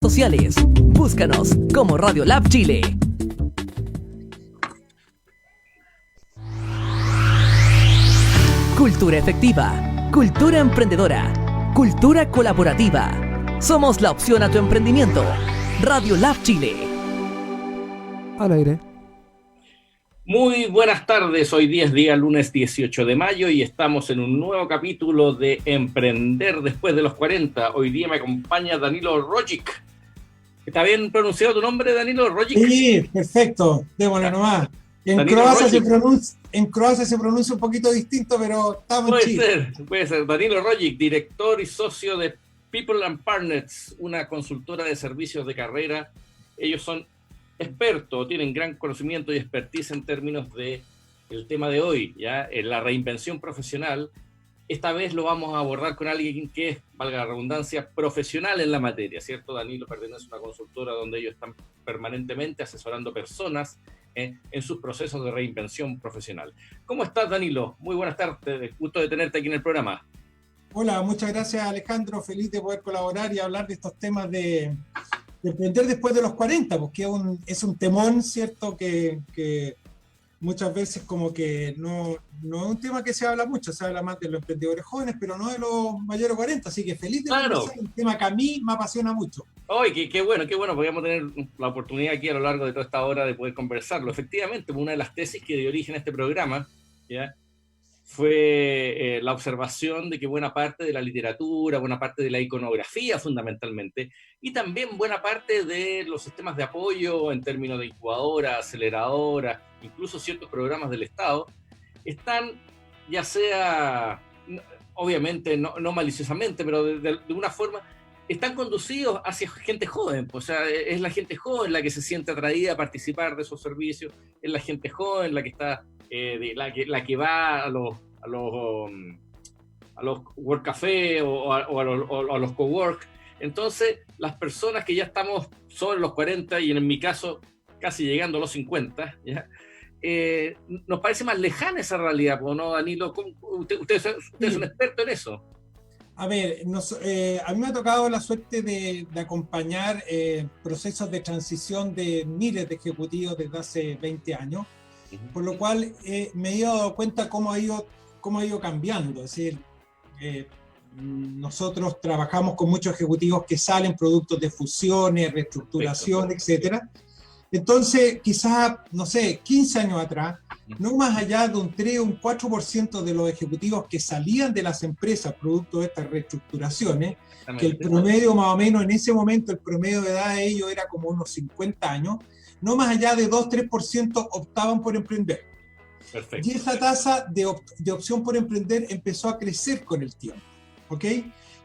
sociales. Búscanos como Radiolab Chile. Cultura efectiva, cultura emprendedora, cultura colaborativa. Somos la opción a tu emprendimiento. Radiolab Chile. Al aire. Muy buenas tardes, hoy día lunes 18 de mayo y estamos en un nuevo capítulo de Emprender después de los 40. Hoy día me acompaña Danilo Rogic. ¿Está bien pronunciado tu nombre, Danilo Rogic? Sí, perfecto, démosle nomás. En Croacia se pronuncia un poquito distinto, pero estamos en Chile. Puede ser. Danilo Rogic, director y socio de People and Partners, una consultora de servicios de carrera. Ellos son expertos, tienen gran conocimiento y expertise en términos de el tema de hoy, ya en la reinvención profesional. Esta vez lo vamos a abordar con alguien que es, valga la redundancia, profesional en la materia, ¿cierto? Danilo pertenece a una consultora donde ellos están permanentemente asesorando personas en sus procesos de reinvención profesional. ¿Cómo estás, Danilo? Muy buenas tardes, gusto de tenerte aquí en el programa. Hola, muchas gracias, Alejandro, feliz de poder colaborar y hablar de estos temas de emprender después de los 40, porque es un temón, ¿cierto? Que muchas veces como que no es un tema que se habla mucho, se habla más de los emprendedores jóvenes, pero no de los mayores de 40, así que feliz de conversar, un tema que a mí me apasiona mucho. ¡Ay, qué bueno! Podríamos tener la oportunidad aquí a lo largo de toda esta hora de poder conversarlo. Efectivamente, una de las tesis que dio origen a este programa, ¿ya?, fue la observación de que buena parte de la literatura, buena parte de la iconografía fundamentalmente, y también buena parte de los sistemas de apoyo en términos de incubadora, aceleradora, incluso ciertos programas del Estado, están, ya sea, obviamente no maliciosamente, pero de una forma, están conducidos hacia gente joven. O sea, es la gente joven la que se siente atraída a participar de esos servicios, es la gente joven la que está la que va a los work café o a los cowork. Entonces, las personas que ya estamos sobre los 40 y en mi caso casi llegando a los 50, ¿ya? Nos parece más lejana esa realidad, ¿no, Danilo? Usted es un experto en eso. A ver, a mí me ha tocado la suerte de acompañar procesos de transición de miles de ejecutivos desde hace 20 años, por lo cual me he dado cuenta cómo ha ido cambiando. Es decir, nosotros trabajamos con muchos ejecutivos que salen productos de fusiones, reestructuración, etcétera. Entonces, quizás, 15 años atrás, no más allá de un 3 o un 4% de los ejecutivos que salían de las empresas producto de estas reestructuraciones, que el promedio más o menos en ese momento, el promedio de edad de ellos era como unos 50 años, no más allá de 2-3% optaban por emprender. Perfecto. Y esa tasa de opción por emprender empezó a crecer con el tiempo, ¿ok?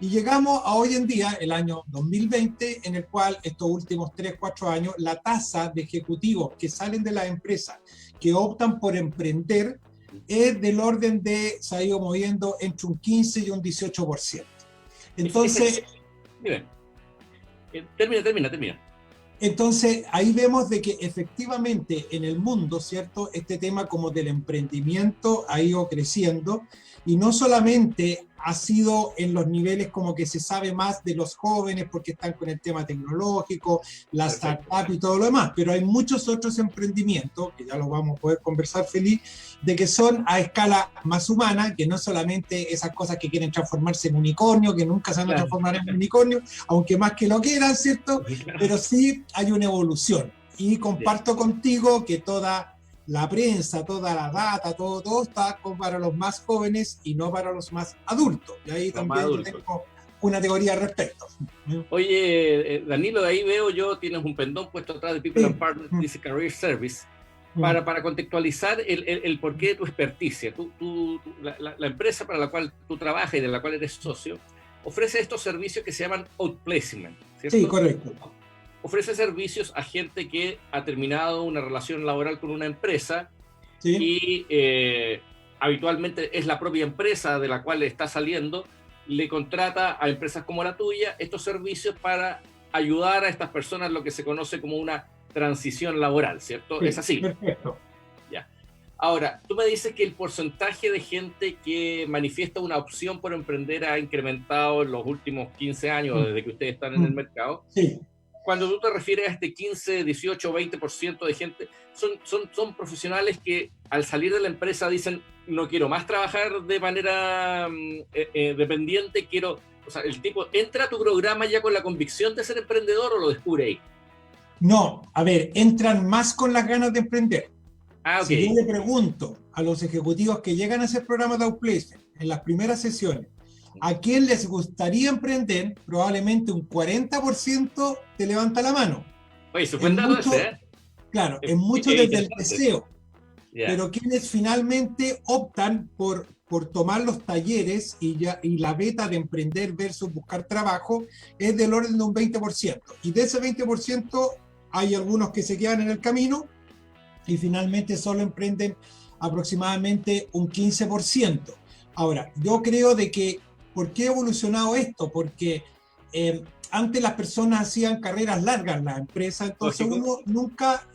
Y llegamos a hoy en día, el año 2020, en el cual estos últimos 3-4 años, la tasa de ejecutivos que salen de las empresas, que optan por emprender, es del orden de, se ha ido moviendo entre un 15 y un 18%. Entonces... Termina. Entonces, ahí vemos de que efectivamente en el mundo, ¿cierto?, este tema como del emprendimiento ha ido creciendo, y no solamente ha sido en los niveles como que se sabe más de los jóvenes porque están con el tema tecnológico, la startup y todo lo demás, pero hay muchos otros emprendimientos, que ya los vamos a poder conversar feliz, de que son a escala más humana, que no solamente esas cosas que quieren transformarse en unicornio, que nunca se van a transformar en unicornio, aunque más que lo quieran, ¿cierto? Pero sí hay una evolución. Y comparto contigo que toda la prensa, toda la data, todo está para los más jóvenes y no para los más adultos. Y ahí también yo tengo una teoría al respecto. Oye, Danilo, de ahí veo yo, tienes un pendón puesto atrás de People and Partners, dice Career Service, para contextualizar el porqué de tu experticia. La empresa para la cual tú trabajas y de la cual eres socio, ofrece estos servicios que se llaman outplacement, ¿cierto? Sí, correcto. Ofrece servicios a gente que ha terminado una relación laboral con una empresa, ¿sí?, y habitualmente es la propia empresa de la cual está saliendo, le contrata a empresas como la tuya estos servicios para ayudar a estas personas, lo que se conoce como una transición laboral, ¿cierto? Sí, es así. Perfecto. Ya. Ahora, tú me dices que el porcentaje de gente que manifiesta una opción por emprender ha incrementado en los últimos 15 años, desde que ustedes están en el mercado. Sí. cuando tú te refieres a este 15, 18, 20% de gente, son profesionales que al salir de la empresa dicen, no quiero más trabajar de manera dependiente, o sea, el tipo entra a tu programa ya con la convicción de ser emprendedor o lo descubre ahí. No, a ver, entran más con las ganas de emprender. Ah, ok. Si yo le pregunto a los ejecutivos que llegan a ese programa de Outplacement en las primeras sesiones, ¿a quién les gustaría emprender? Probablemente un 40% te levanta la mano. Oye, eso fue dato ese, ¿eh? Claro, en mucho desde el deseo. Yeah. Pero quienes finalmente optan por tomar los talleres y la beta de emprender versus buscar trabajo es del orden de un 20%. Y de ese 20% hay algunos que se quedan en el camino y finalmente solo emprenden aproximadamente un 15%. Ahora, yo creo de que, ¿por qué ha evolucionado esto? Porque antes las personas hacían carreras largas en las empresas, entonces uno nunca...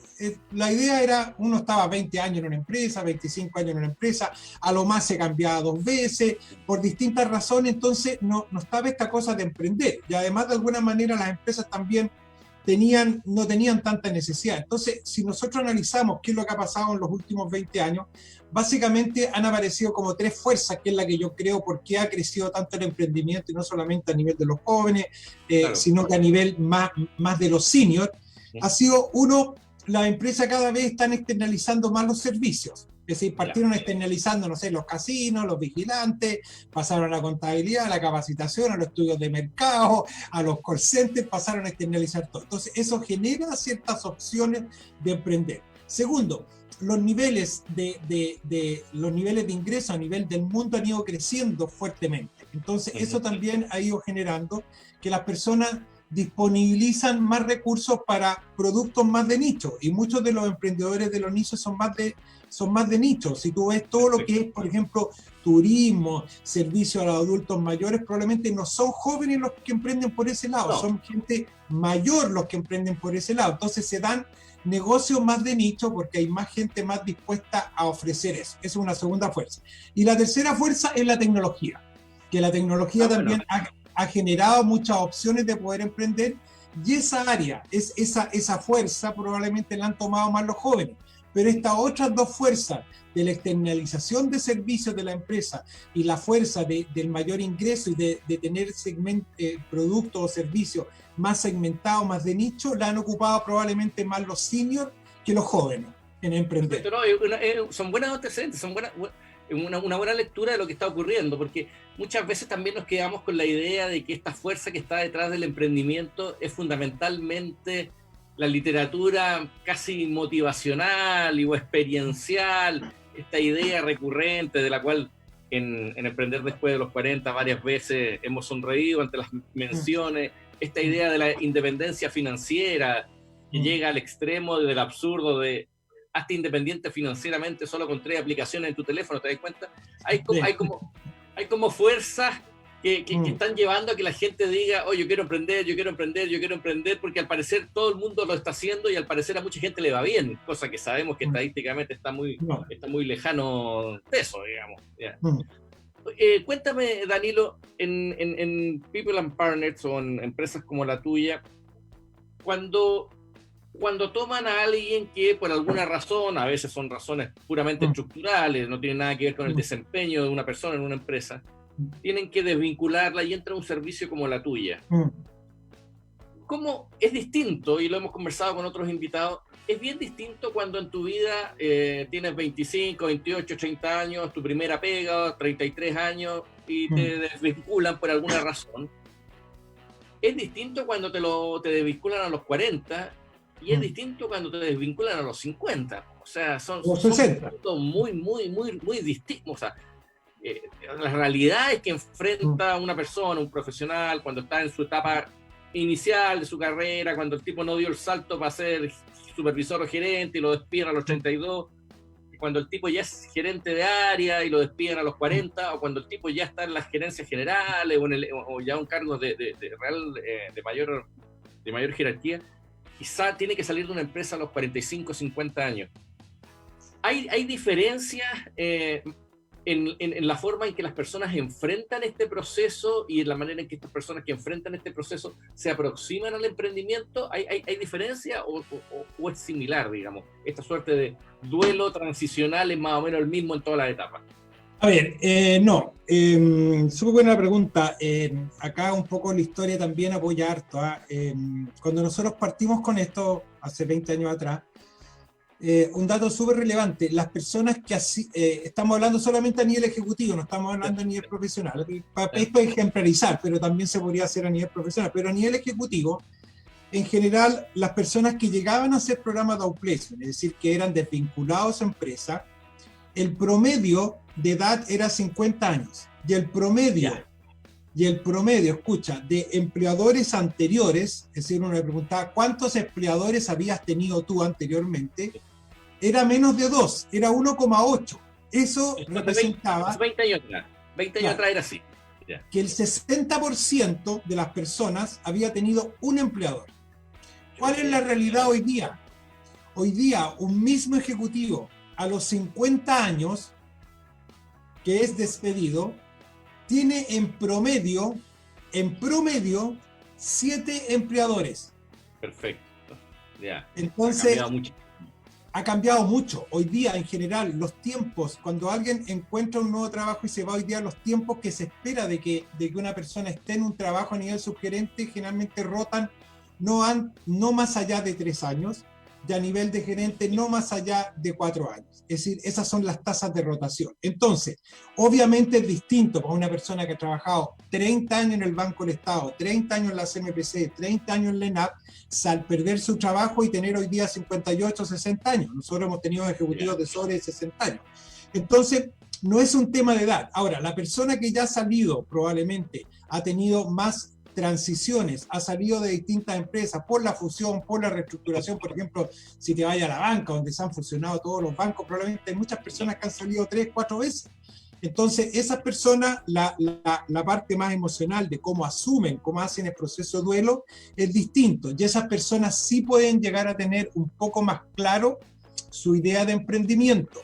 la idea era, uno estaba 20 años en una empresa, 25 años en una empresa, a lo más se cambiaba 2 veces, por distintas razones, entonces no estaba esta cosa de emprender. Y además, de alguna manera, las empresas también no tenían tanta necesidad. Entonces, si nosotros analizamos qué es lo que ha pasado en los últimos 20 años, básicamente han aparecido como 3 fuerzas, que es la que yo creo por qué ha crecido tanto el emprendimiento, y no solamente a nivel de los jóvenes, claro, sino que a nivel más de los seniors. Sí. Ha sido, uno, las empresas cada vez están externalizando más los servicios. Es decir, partieron externalizando, no sé, los casinos, los vigilantes, pasaron a la contabilidad, a la capacitación, a los estudios de mercado, a los call centers, pasaron a externalizar todo. Entonces, eso genera ciertas opciones de emprender. Segundo, los niveles los niveles de ingreso a nivel del mundo han ido creciendo fuertemente. Entonces, eso también ha ido generando que las personas disponibilizan más recursos para productos más de nicho, y muchos de los emprendedores de los nichos son más de nicho. Si tú ves todo lo que es, por ejemplo, turismo, servicio a los adultos mayores, probablemente no son jóvenes los que emprenden por ese lado, no, son gente mayor los que emprenden por ese lado. Entonces se dan negocios más de nicho porque hay más gente más dispuesta a ofrecer eso. Esa es una segunda fuerza. Y la tercera fuerza es la tecnología, que la tecnología también ha generado muchas opciones de poder emprender, y esa área, esa fuerza probablemente la han tomado más los jóvenes. Pero estas otras 2 fuerzas, de la externalización de servicios de la empresa y la fuerza del mayor ingreso y de tener productos o servicios más segmentados, más de nicho, la han ocupado probablemente más los seniors que los jóvenes en emprender. Pero no, son buenas antecedentes, son una buena lectura de lo que está ocurriendo, porque muchas veces también nos quedamos con la idea de que esta fuerza que está detrás del emprendimiento es fundamentalmente la literatura casi motivacional o experiencial, esta idea recurrente de la cual en Emprender Después de los 40 varias veces hemos sonreído ante las menciones, esta idea de la independencia financiera que llega al extremo del absurdo de hazte independiente financieramente solo con 3 aplicaciones en tu teléfono, ¿te das cuenta? Hay como fuerzas que están llevando a que la gente diga, oh, yo quiero emprender, porque al parecer todo el mundo lo está haciendo y al parecer a mucha gente le va bien, cosa que sabemos que estadísticamente está muy lejano de eso, digamos. Yeah. Cuéntame, Danilo, en People and Partners o en empresas como la tuya, cuando toman a alguien que por alguna razón, a veces son razones puramente estructurales, no tienen nada que ver con el desempeño de una persona en una empresa, tienen que desvincularla y entra un servicio como la tuya. ¿Cómo es distinto? Y lo hemos conversado con otros invitados, es bien distinto cuando en tu vida tienes 25, 28, 30 años, tu primera pega, 33 años, y te desvinculan por alguna razón. Es distinto cuando te desvinculan a los 40, y es distinto cuando te desvinculan a los 50. O sea, son puntos muy distintos. O sea, la realidad es que enfrenta a una persona, un profesional, cuando está en su etapa inicial de su carrera, cuando el tipo no dio el salto para ser supervisor o gerente y lo despiden a los 32, cuando el tipo ya es gerente de área y lo despiden a los 40, o cuando el tipo ya está en las gerencias generales o ya un cargo de mayor jerarquía, quizá tiene que salir de una empresa a los 45, 50 años. ¿Hay diferencias en la forma en que las personas enfrentan este proceso y en la manera en que estas personas que enfrentan este proceso se aproximan al emprendimiento? ¿Hay diferencia o es similar, digamos? Esta suerte de duelo transicional es más o menos el mismo en todas las etapas. A ver, no, súper buena pregunta. Acá un poco la historia también apoya harto. Cuando nosotros partimos con esto, hace 20 años atrás, un dato súper relevante, las personas que estamos hablando solamente a nivel ejecutivo, no estamos hablando a nivel profesional, es para ejemplarizar, pero también se podría hacer a nivel profesional, pero a nivel ejecutivo, en general, las personas que llegaban a hacer programas de outplacement, es decir, que eran desvinculados a empresa, el promedio de edad era 50 años, y el promedio, escucha, de empleadores anteriores, es decir, uno le preguntaba, ¿cuántos empleadores habías tenido tú anteriormente? Era menos de 2, era 1,8. Eso representaba... 20 años atrás, 20 años atrás era así. Que el 60% de las personas había tenido un empleador. ¿Cuál es la realidad hoy día? Hoy día, un mismo ejecutivo a los 50 años, que es despedido, tiene en promedio, 7 empleadores. Perfecto. Ya. Entonces, ha cambiado mucho. Hoy día, en general, los tiempos, cuando alguien encuentra un nuevo trabajo y se va hoy día, los tiempos que se espera de que una persona esté en un trabajo a nivel subgerente, generalmente rotan no más allá de 3 años, y a nivel de gerente no más allá de 4 años. Es decir, esas son las tasas de rotación. Entonces, obviamente es distinto para una persona que ha trabajado 30 años en el Banco del Estado, 30 años en la CMPC, 30 años en la ENAP, al perder su trabajo y tener hoy día 58, 60 años. Nosotros hemos tenido ejecutivos de sobre 60 años. Entonces, no es un tema de edad. Ahora, la persona que ya ha salido probablemente ha tenido más transiciones, ha salido de distintas empresas por la fusión, por la reestructuración. Por ejemplo, si te vayas a la banca, donde se han fusionado todos los bancos, probablemente hay muchas personas que han salido 3, 4 veces. Entonces, esas personas, la parte más emocional de cómo asumen, cómo hacen el proceso de duelo, es distinto. Y esas personas sí pueden llegar a tener un poco más claro su idea de emprendimiento.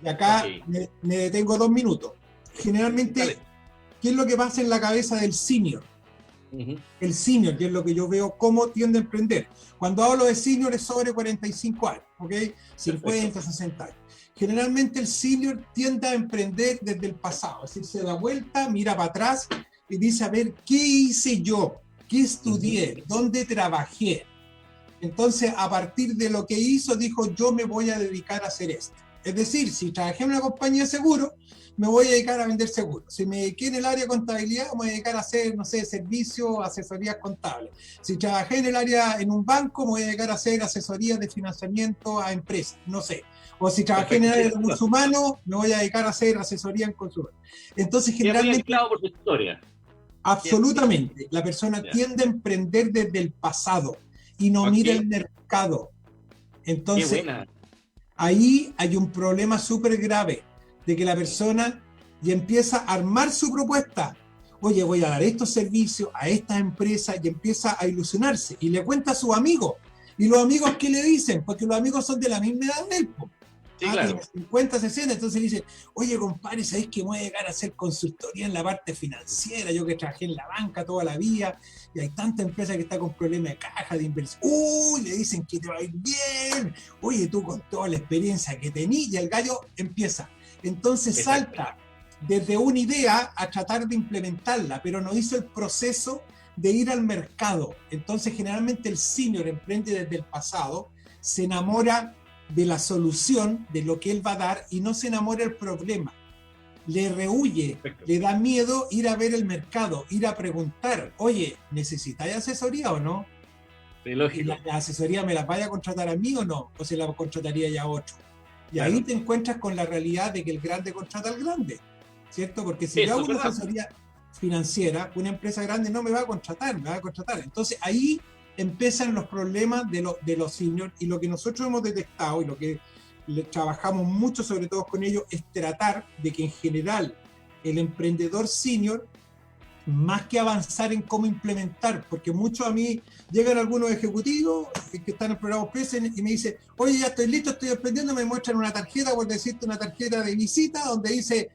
Y acá me detengo 2 minutos. Generalmente, ¿qué es lo que pasa en la cabeza del senior? El senior, que es lo que yo veo, cómo tiende a emprender. Cuando hablo de senior es sobre 45 años, ¿ok? 50, 60 años. Generalmente el senior tiende a emprender desde el pasado, es decir, se da vuelta, mira para atrás y dice, a ver, ¿qué hice yo? ¿Qué estudié? ¿Dónde trabajé? Entonces, a partir de lo que hizo, dijo, yo me voy a dedicar a hacer esto. Es decir, si trabajé en una compañía de seguros, me voy a dedicar a vender seguros. Si me dediqué en el área de contabilidad, me voy a dedicar a hacer, no sé, servicios, asesorías contables. Si trabajé en el área, en un banco, me voy a dedicar a hacer asesorías de financiamiento a empresas, no sé. O si trabajé en el área de recursos humanos, me voy a dedicar a hacer asesoría en consumo. Entonces, generalmente... por tu historia. Absolutamente. La persona tiende a emprender desde el pasado y no mira el mercado. Entonces, ahí hay un problema súper grave de que la persona ya empieza a armar su propuesta. Oye, voy a dar estos servicios a estas empresas y empieza a ilusionarse y le cuenta a sus amigos. ¿Y los amigos qué le dicen? Porque los amigos son de la misma edad de él. Sí, claro. 50, 60, entonces le dicen, oye, compadre, ¿sabés que voy a llegar a hacer consultoría en la parte financiera? Yo que trabajé en la banca toda la vida y hay tanta empresa que está con problemas de caja, de inversión. ¡Uy! Le dicen que te va a ir bien. Oye, tú con toda la experiencia que tenías, y el gallo empieza. Entonces salta desde una idea a tratar de implementarla, pero no hizo el proceso de ir al mercado. Entonces generalmente el senior emprende desde el pasado, se enamora de la solución, de lo que él va a dar, y no se enamora del problema. Le rehuye, le da miedo ir a ver el mercado, ir a preguntar, oye, ¿necesitáis asesoría o no? Sí, lógico. ¿La asesoría me la vaya a contratar a mí o no? ¿O se la contrataría ya a otro? Y ahí te encuentras con la realidad de que el grande contrata al grande, ¿cierto? Porque si yo hago una asesoría financiera, una empresa grande no me va a contratar, me va a contratar. Entonces ahí empiezan los problemas de los seniors, y lo que nosotros hemos detectado y lo que trabajamos mucho sobre todo con ellos es tratar de que en general el emprendedor senior, más que avanzar en cómo implementar, porque muchos a mí llegan algunos ejecutivos que están en programas Present y me dicen, oye, ya estoy listo, estoy emprendiendo, me muestran una tarjeta, por decirte una tarjeta de visita, donde dice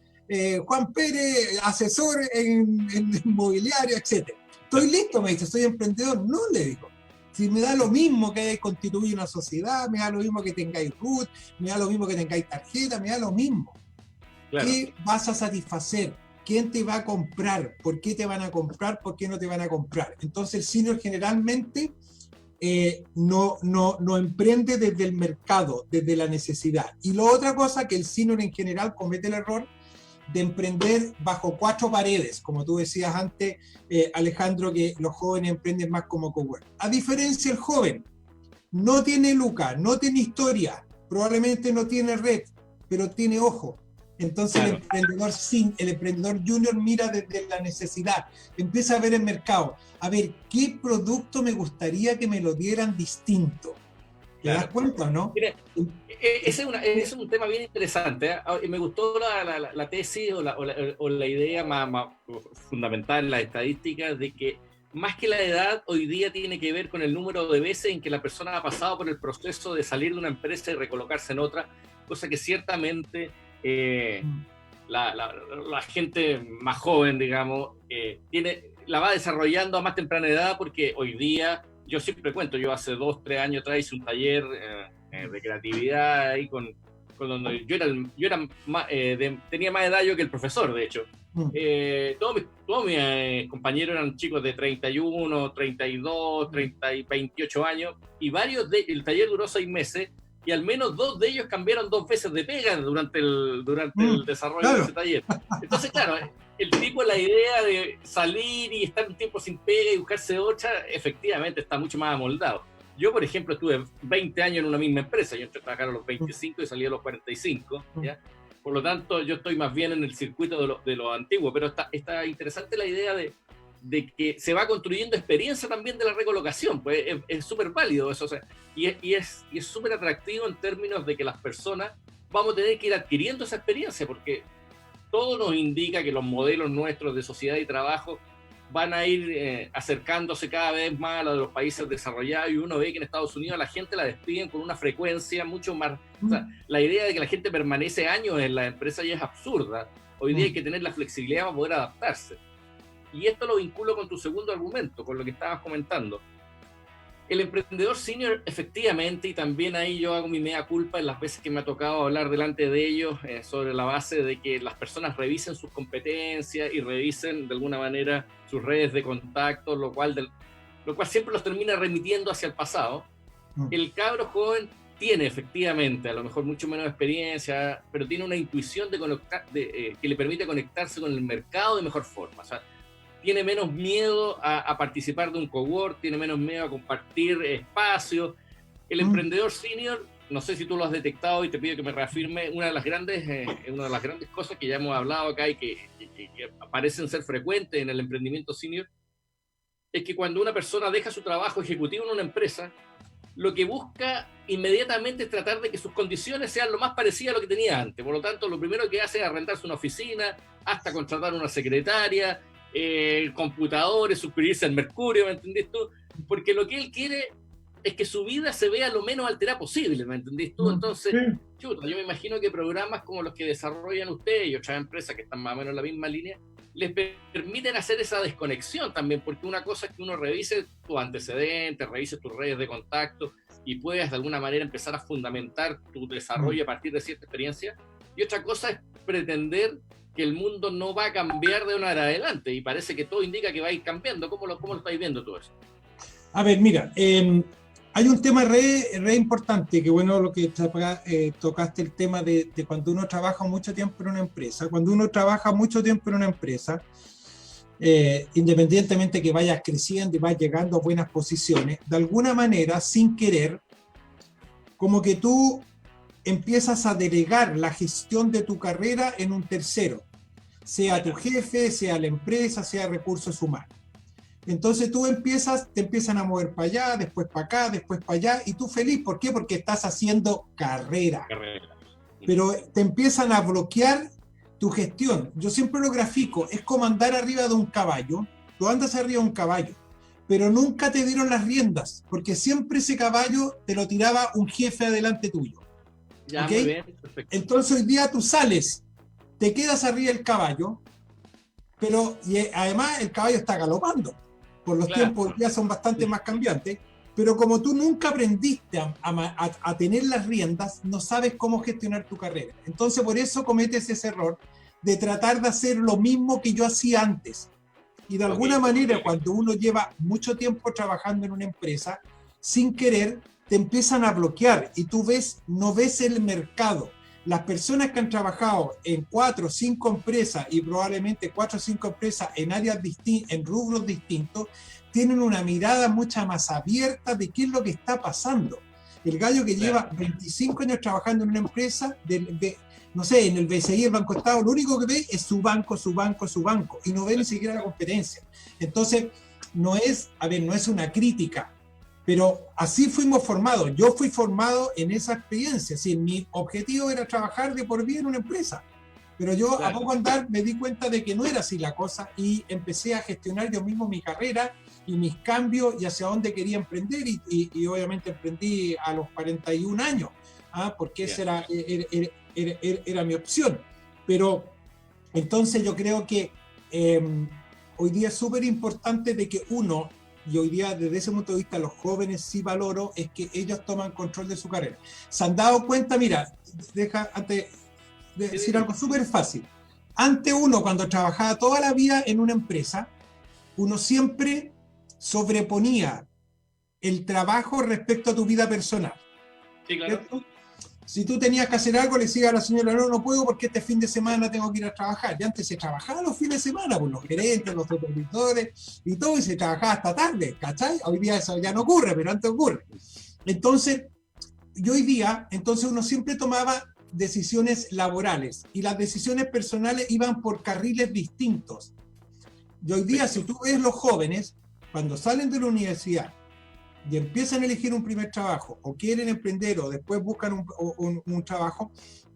Juan Pérez, asesor en inmobiliario, etc. Estoy listo, me dice, soy emprendedor. No, le digo. Si me da lo mismo que hayáis constituido una sociedad, me da lo mismo que tengáis RUT, me da lo mismo que tengáis tarjeta, me da lo mismo. Claro. ¿Qué vas a satisfacer? ¿Quién te va a comprar? ¿Por qué te van a comprar? ¿Por qué no te van a comprar? Entonces el senior generalmente no emprende desde el mercado, desde la necesidad. Y la otra cosa que el senior en general comete el error de emprender bajo 4 paredes, como tú decías antes, Alejandro, que los jóvenes emprenden más como coworker. A diferencia, el joven no tiene lucas, no tiene historia, probablemente no tiene red, pero tiene ojo. Entonces claro. El emprendedor junior mira desde la necesidad, empieza a ver el mercado, a ver qué producto me gustaría que me lo dieran distinto. ¿Te das cuenta o no? Mira, ese es un tema bien interesante, ¿eh? Me gustó la tesis o la idea más fundamental en las estadísticas de que más que la edad, hoy día tiene que ver con el número de veces en que la persona ha pasado por el proceso de salir de una empresa y recolocarse en otra, cosa que ciertamente la gente más joven, digamos, la va desarrollando a más temprana edad, porque hoy día, yo siempre cuento, yo hace 2-3 años atrás hice un taller de creatividad ahí con donde yo era más, tenía más edad yo que el profesor, de hecho. Todos mis compañeros eran chicos de 31, 32, 30 y 28 años, y el taller duró 6 meses, y al menos 2 de ellos cambiaron 2 veces de pega durante el desarrollo claro. de ese taller. Entonces, claro, el tipo, la idea de salir y estar un tiempo sin pega y buscarse otra, efectivamente está mucho más amoldado. Yo, por ejemplo, estuve 20 años en una misma empresa. Yo entré a trabajar a los 25 y salí a los 45, ¿ya? Por lo tanto, yo estoy más bien en el circuito de lo antiguo, pero está interesante la idea de que se va construyendo experiencia también de la recolocación, pues es súper válido eso, o sea, y es súper atractivo en términos de que las personas vamos a tener que ir adquiriendo esa experiencia, porque todo nos indica que los modelos nuestros de sociedad y trabajo van a ir acercándose cada vez más a los de los países desarrollados, y uno ve que en Estados Unidos a la gente la despiden con una frecuencia mucho más, o sea, la idea de que la gente permanece años en la empresa ya es absurda. Hoy día hay que tener la flexibilidad para poder adaptarse. Y esto lo vinculo con tu segundo argumento, con lo que estabas comentando. El emprendedor senior, efectivamente, y también ahí yo hago mi mea culpa en las veces que me ha tocado hablar delante de ellos, sobre la base de que las personas revisen sus competencias y revisen de alguna manera sus redes de contacto, lo cual siempre los termina remitiendo hacia el pasado. El cabro joven tiene efectivamente a lo mejor mucho menos experiencia, pero tiene una intuición que le permite conectarse con el mercado de mejor forma. O sea, tiene menos miedo a participar de un cowork, tiene menos miedo a compartir espacios. El emprendedor senior, no sé si tú lo has detectado y te pido que me reafirme, una de las grandes cosas que ya hemos hablado acá y que parecen ser frecuentes en el emprendimiento senior, es que cuando una persona deja su trabajo ejecutivo en una empresa, lo que busca inmediatamente es tratar de que sus condiciones sean lo más parecidas a lo que tenía antes. Por lo tanto, lo primero que hace es arrendarse una oficina, hasta contratar una secretaria, computadores, suscribirse al Mercurio, ¿me entendés tú? Porque lo que él quiere es que su vida se vea lo menos alterada posible, ¿me entendés tú? Entonces, chuta, yo me imagino que programas como los que desarrollan ustedes y otras empresas que están más o menos en la misma línea, les permiten hacer esa desconexión también, porque una cosa es que uno revise tus antecedentes, revise tus redes de contacto y puedas de alguna manera empezar a fundamentar tu desarrollo a partir de cierta experiencia, y otra cosa es pretender que el mundo no va a cambiar de una hora adelante, y parece que todo indica que va a ir cambiando. ¿Cómo lo estáis viendo todo eso? A ver, mira, hay un tema re importante, que bueno lo que tocaste, el tema de cuando uno trabaja mucho tiempo en una empresa. Cuando uno trabaja mucho tiempo en una empresa, independientemente que vayas creciendo y vayas llegando a buenas posiciones, de alguna manera, sin querer, como que tú empiezas a delegar la gestión de tu carrera en un tercero, sea tu jefe, sea la empresa, sea recursos humanos. Entonces tú te empiezan a mover para allá, después para acá, después para allá, y tú feliz. ¿Por qué? Porque estás haciendo carrera. Pero te empiezan a bloquear tu gestión. Yo siempre lo grafico, es como andar arriba de un caballo. Tú andas arriba de un caballo, pero nunca te dieron las riendas, porque siempre ese caballo te lo tiraba un jefe adelante tuyo. Ya, ¿Okay? muy bien, perfecto. Entonces hoy día tú sales, te quedas arriba del caballo, pero además el caballo está galopando, por los tiempos ya son bastante más cambiantes, pero como tú nunca aprendiste a tener las riendas, no sabes cómo gestionar tu carrera. Entonces por eso cometes ese error de tratar de hacer lo mismo que yo hacía antes. Y de alguna manera, cuando uno lleva mucho tiempo trabajando en una empresa, sin querer, te empiezan a bloquear y tú no ves el mercado. Las personas que han trabajado en 4 o 5 empresas y probablemente 4 o 5 empresas en áreas en rubros distintos, tienen una mirada mucho más abierta de qué es lo que está pasando. El gallo que lleva 25 años trabajando en una empresa, no sé, en el BCI, el Banco Estado, lo único que ve es su banco, y no ve ni siquiera la competencia. Entonces, no es una crítica, pero así fuimos formados. Yo fui formado en esa experiencia. Sí, mi objetivo era trabajar de por vida en una empresa. Pero yo a poco andar me di cuenta de que no era así la cosa y empecé a gestionar yo mismo mi carrera y mis cambios y hacia dónde quería emprender y obviamente emprendí a los 41 años, porque esa era mi opción. Pero entonces yo creo que hoy día es súper importante de que uno, y hoy día desde ese punto de vista los jóvenes sí valoro, es que ellos toman control de su carrera. Se han dado cuenta, mira, antes de decir algo súper fácil. Antes uno, cuando trabajaba toda la vida en una empresa, uno siempre sobreponía el trabajo respecto a tu vida personal. Sí, claro. ¿Cierto? Si tú tenías que hacer algo, le decías a la señora, no puedo porque este fin de semana tengo que ir a trabajar. Y antes se trabajaba los fines de semana, pues los gerentes, los supervisores y todo, y se trabajaba hasta tarde, ¿cachai? Hoy día eso ya no ocurre, pero antes ocurre. Entonces, y hoy día, entonces uno siempre tomaba decisiones laborales y las decisiones personales iban por carriles distintos. Y hoy día, si tú ves los jóvenes, cuando salen de la universidad y empiezan a elegir un primer trabajo o quieren emprender o después buscan un trabajo,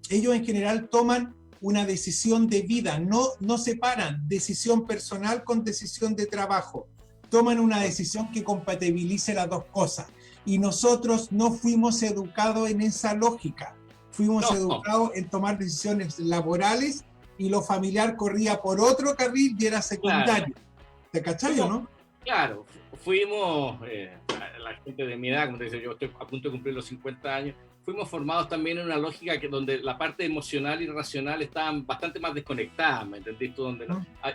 ellos en general toman una decisión de vida, no separan decisión personal con decisión de trabajo, toman una decisión que compatibilice las dos cosas. Y nosotros no fuimos educados en esa lógica, fuimos educados en tomar decisiones laborales y lo familiar corría por otro carril y era secundario. Claro. ¿Te cachai o no? Claro, fuimos, la gente de mi edad, como te dice, yo estoy a punto de cumplir los 50 años, fuimos formados también en una lógica donde la parte emocional y racional estaban bastante más desconectadas, ¿me entendiste? Donde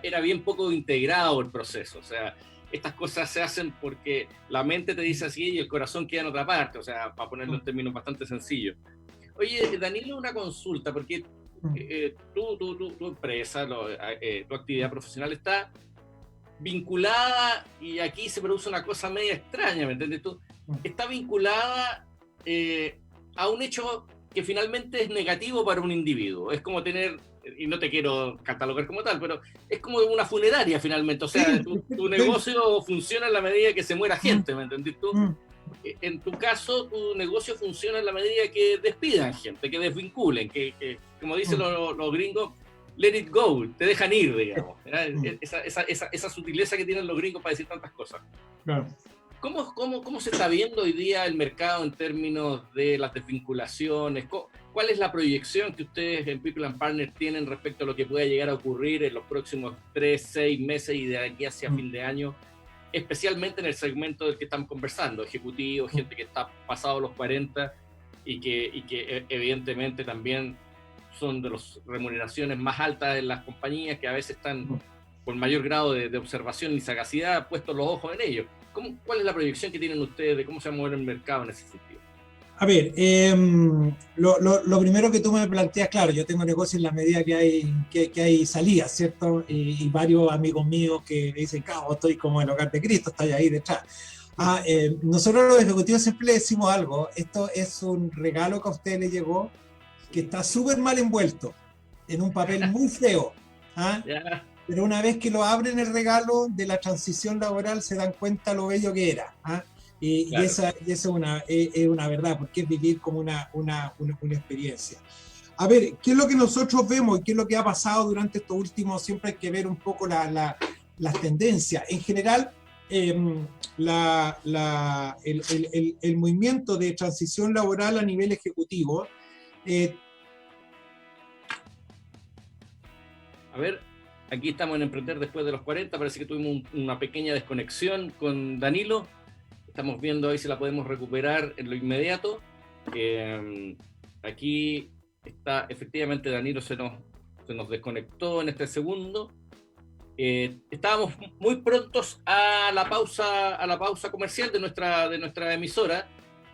era bien poco integrado el proceso, o sea, estas cosas se hacen porque la mente te dice así y el corazón queda en otra parte, o sea, para ponerlo en términos bastante sencillos. Oye, Danilo, una consulta, porque tu empresa, tu actividad profesional está vinculada, y aquí se produce una cosa media extraña, ¿me entiendes tú? Está vinculada a un hecho que finalmente es negativo para un individuo. Es como tener, y no te quiero catalogar como tal, pero es como una funeraria finalmente. O sea, tu negocio funciona en la medida que se muera gente, ¿me entendés tú? En tu caso, tu negocio funciona en la medida que despidan gente, que desvinculen, que como dicen los gringos, let it go, te dejan ir, digamos. Esa sutileza que tienen los gringos para decir tantas cosas. Claro. ¿Cómo se está viendo hoy día el mercado en términos de las desvinculaciones? ¿Cuál es la proyección que ustedes en People & Partners tienen respecto a lo que pueda llegar a ocurrir en los próximos 3, 6 meses y de aquí hacia fin de año? Especialmente en el segmento del que estamos conversando, ejecutivos, gente que está pasado los 40 y que evidentemente también son de las remuneraciones más altas en las compañías, que a veces están con mayor grado de observación y sagacidad puestos los ojos en ellos. ¿Cuál es la proyección que tienen ustedes de cómo se va a mover el mercado en ese sentido? A ver, lo primero que tú me planteas, claro, yo tengo negocio en la medida que hay salidas, ¿cierto? Y varios amigos míos que me dicen, cabrón, estoy como en el hogar de Cristo, estoy ahí detrás. Nosotros los ejecutivos siempre le decimos algo, esto es un regalo que a usted le llegó, que está súper mal envuelto, en un papel muy feo, pero una vez que lo abren el regalo de la transición laboral se dan cuenta lo bello que era. Y esa es una verdad, porque es vivir como una experiencia. A ver, ¿qué es lo que nosotros vemos y qué es lo que ha pasado durante estos últimos? Siempre hay que ver un poco las tendencias. En general, el movimiento de transición laboral a nivel ejecutivo A ver, aquí estamos en Emprender después de los 40, parece que tuvimos una pequeña desconexión con Danilo. Estamos viendo ahí si la podemos recuperar en lo inmediato. Aquí está, efectivamente Danilo se nos desconectó en este segundo. Estábamos muy prontos a la pausa comercial de nuestra emisora.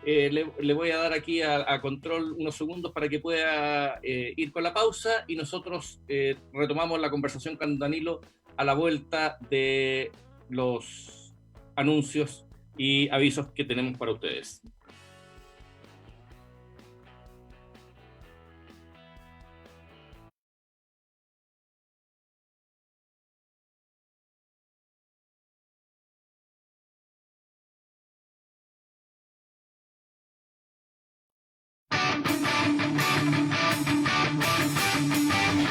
Le voy a dar aquí a control unos segundos para que pueda ir con la pausa, y nosotros retomamos la conversación con Danilo a la vuelta de los anuncios y avisos que tenemos para ustedes.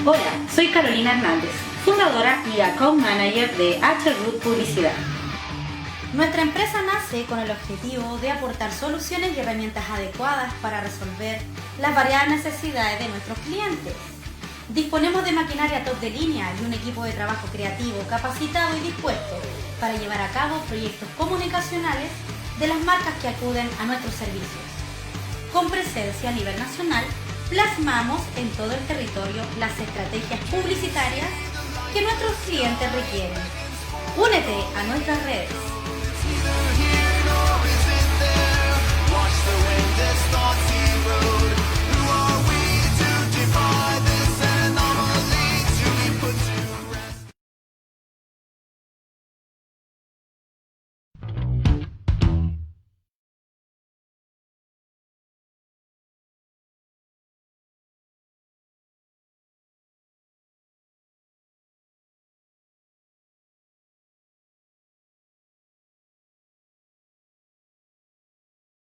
Hola, soy Carolina Hernández, fundadora y account manager de H-Root Publicidad. Nuestra empresa nace con el objetivo de aportar soluciones y herramientas adecuadas para resolver las variadas necesidades de nuestros clientes. Disponemos de maquinaria top de línea y un equipo de trabajo creativo, capacitado y dispuesto para llevar a cabo proyectos comunicacionales de las marcas que acuden a nuestros servicios. Con presencia a nivel nacional, plasmamos en todo el territorio las estrategias publicitarias que nuestros clientes requieren. Únete a nuestras redes.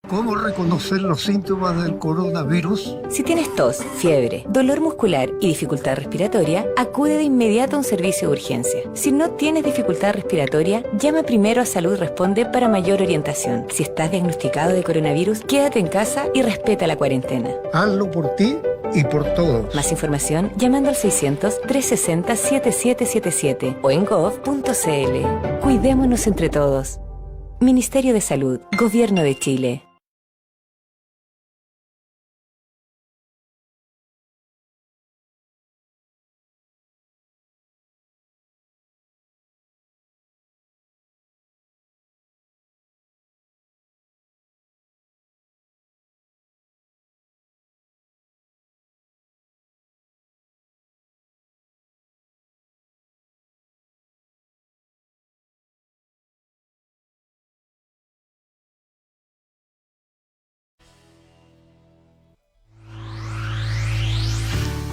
¿Cómo reconocer los síntomas del coronavirus? Si tienes tos, fiebre, dolor muscular y dificultad respiratoria, acude de inmediato a un servicio de urgencia. Si no tienes dificultad respiratoria, llama primero a Salud Responde para mayor orientación. Si estás diagnosticado de coronavirus, quédate en casa y respeta la cuarentena. Hazlo por ti y por todos. Más información llamando al 600-360-7777 o en gov.cl. Cuidémonos entre todos. Ministerio de Salud, Gobierno de Chile.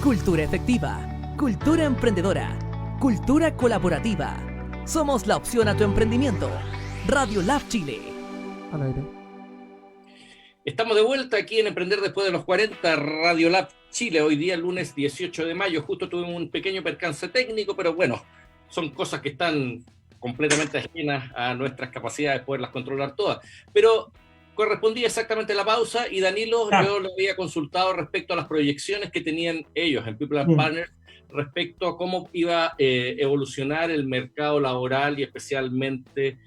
Cultura efectiva, cultura emprendedora, cultura colaborativa. Somos la opción a tu emprendimiento. Radio Lab Chile. Al aire. Estamos de vuelta aquí en Emprender después de los 40, Radio Lab Chile. Hoy día, lunes 18 de mayo, justo tuvimos un pequeño percance técnico, pero bueno, son cosas que están completamente ajenas a nuestras capacidades de poderlas controlar todas. Pero correspondía exactamente la pausa, y Danilo, yo le había consultado respecto a las proyecciones que tenían ellos en People and Partners respecto a cómo iba a evolucionar el mercado laboral y especialmente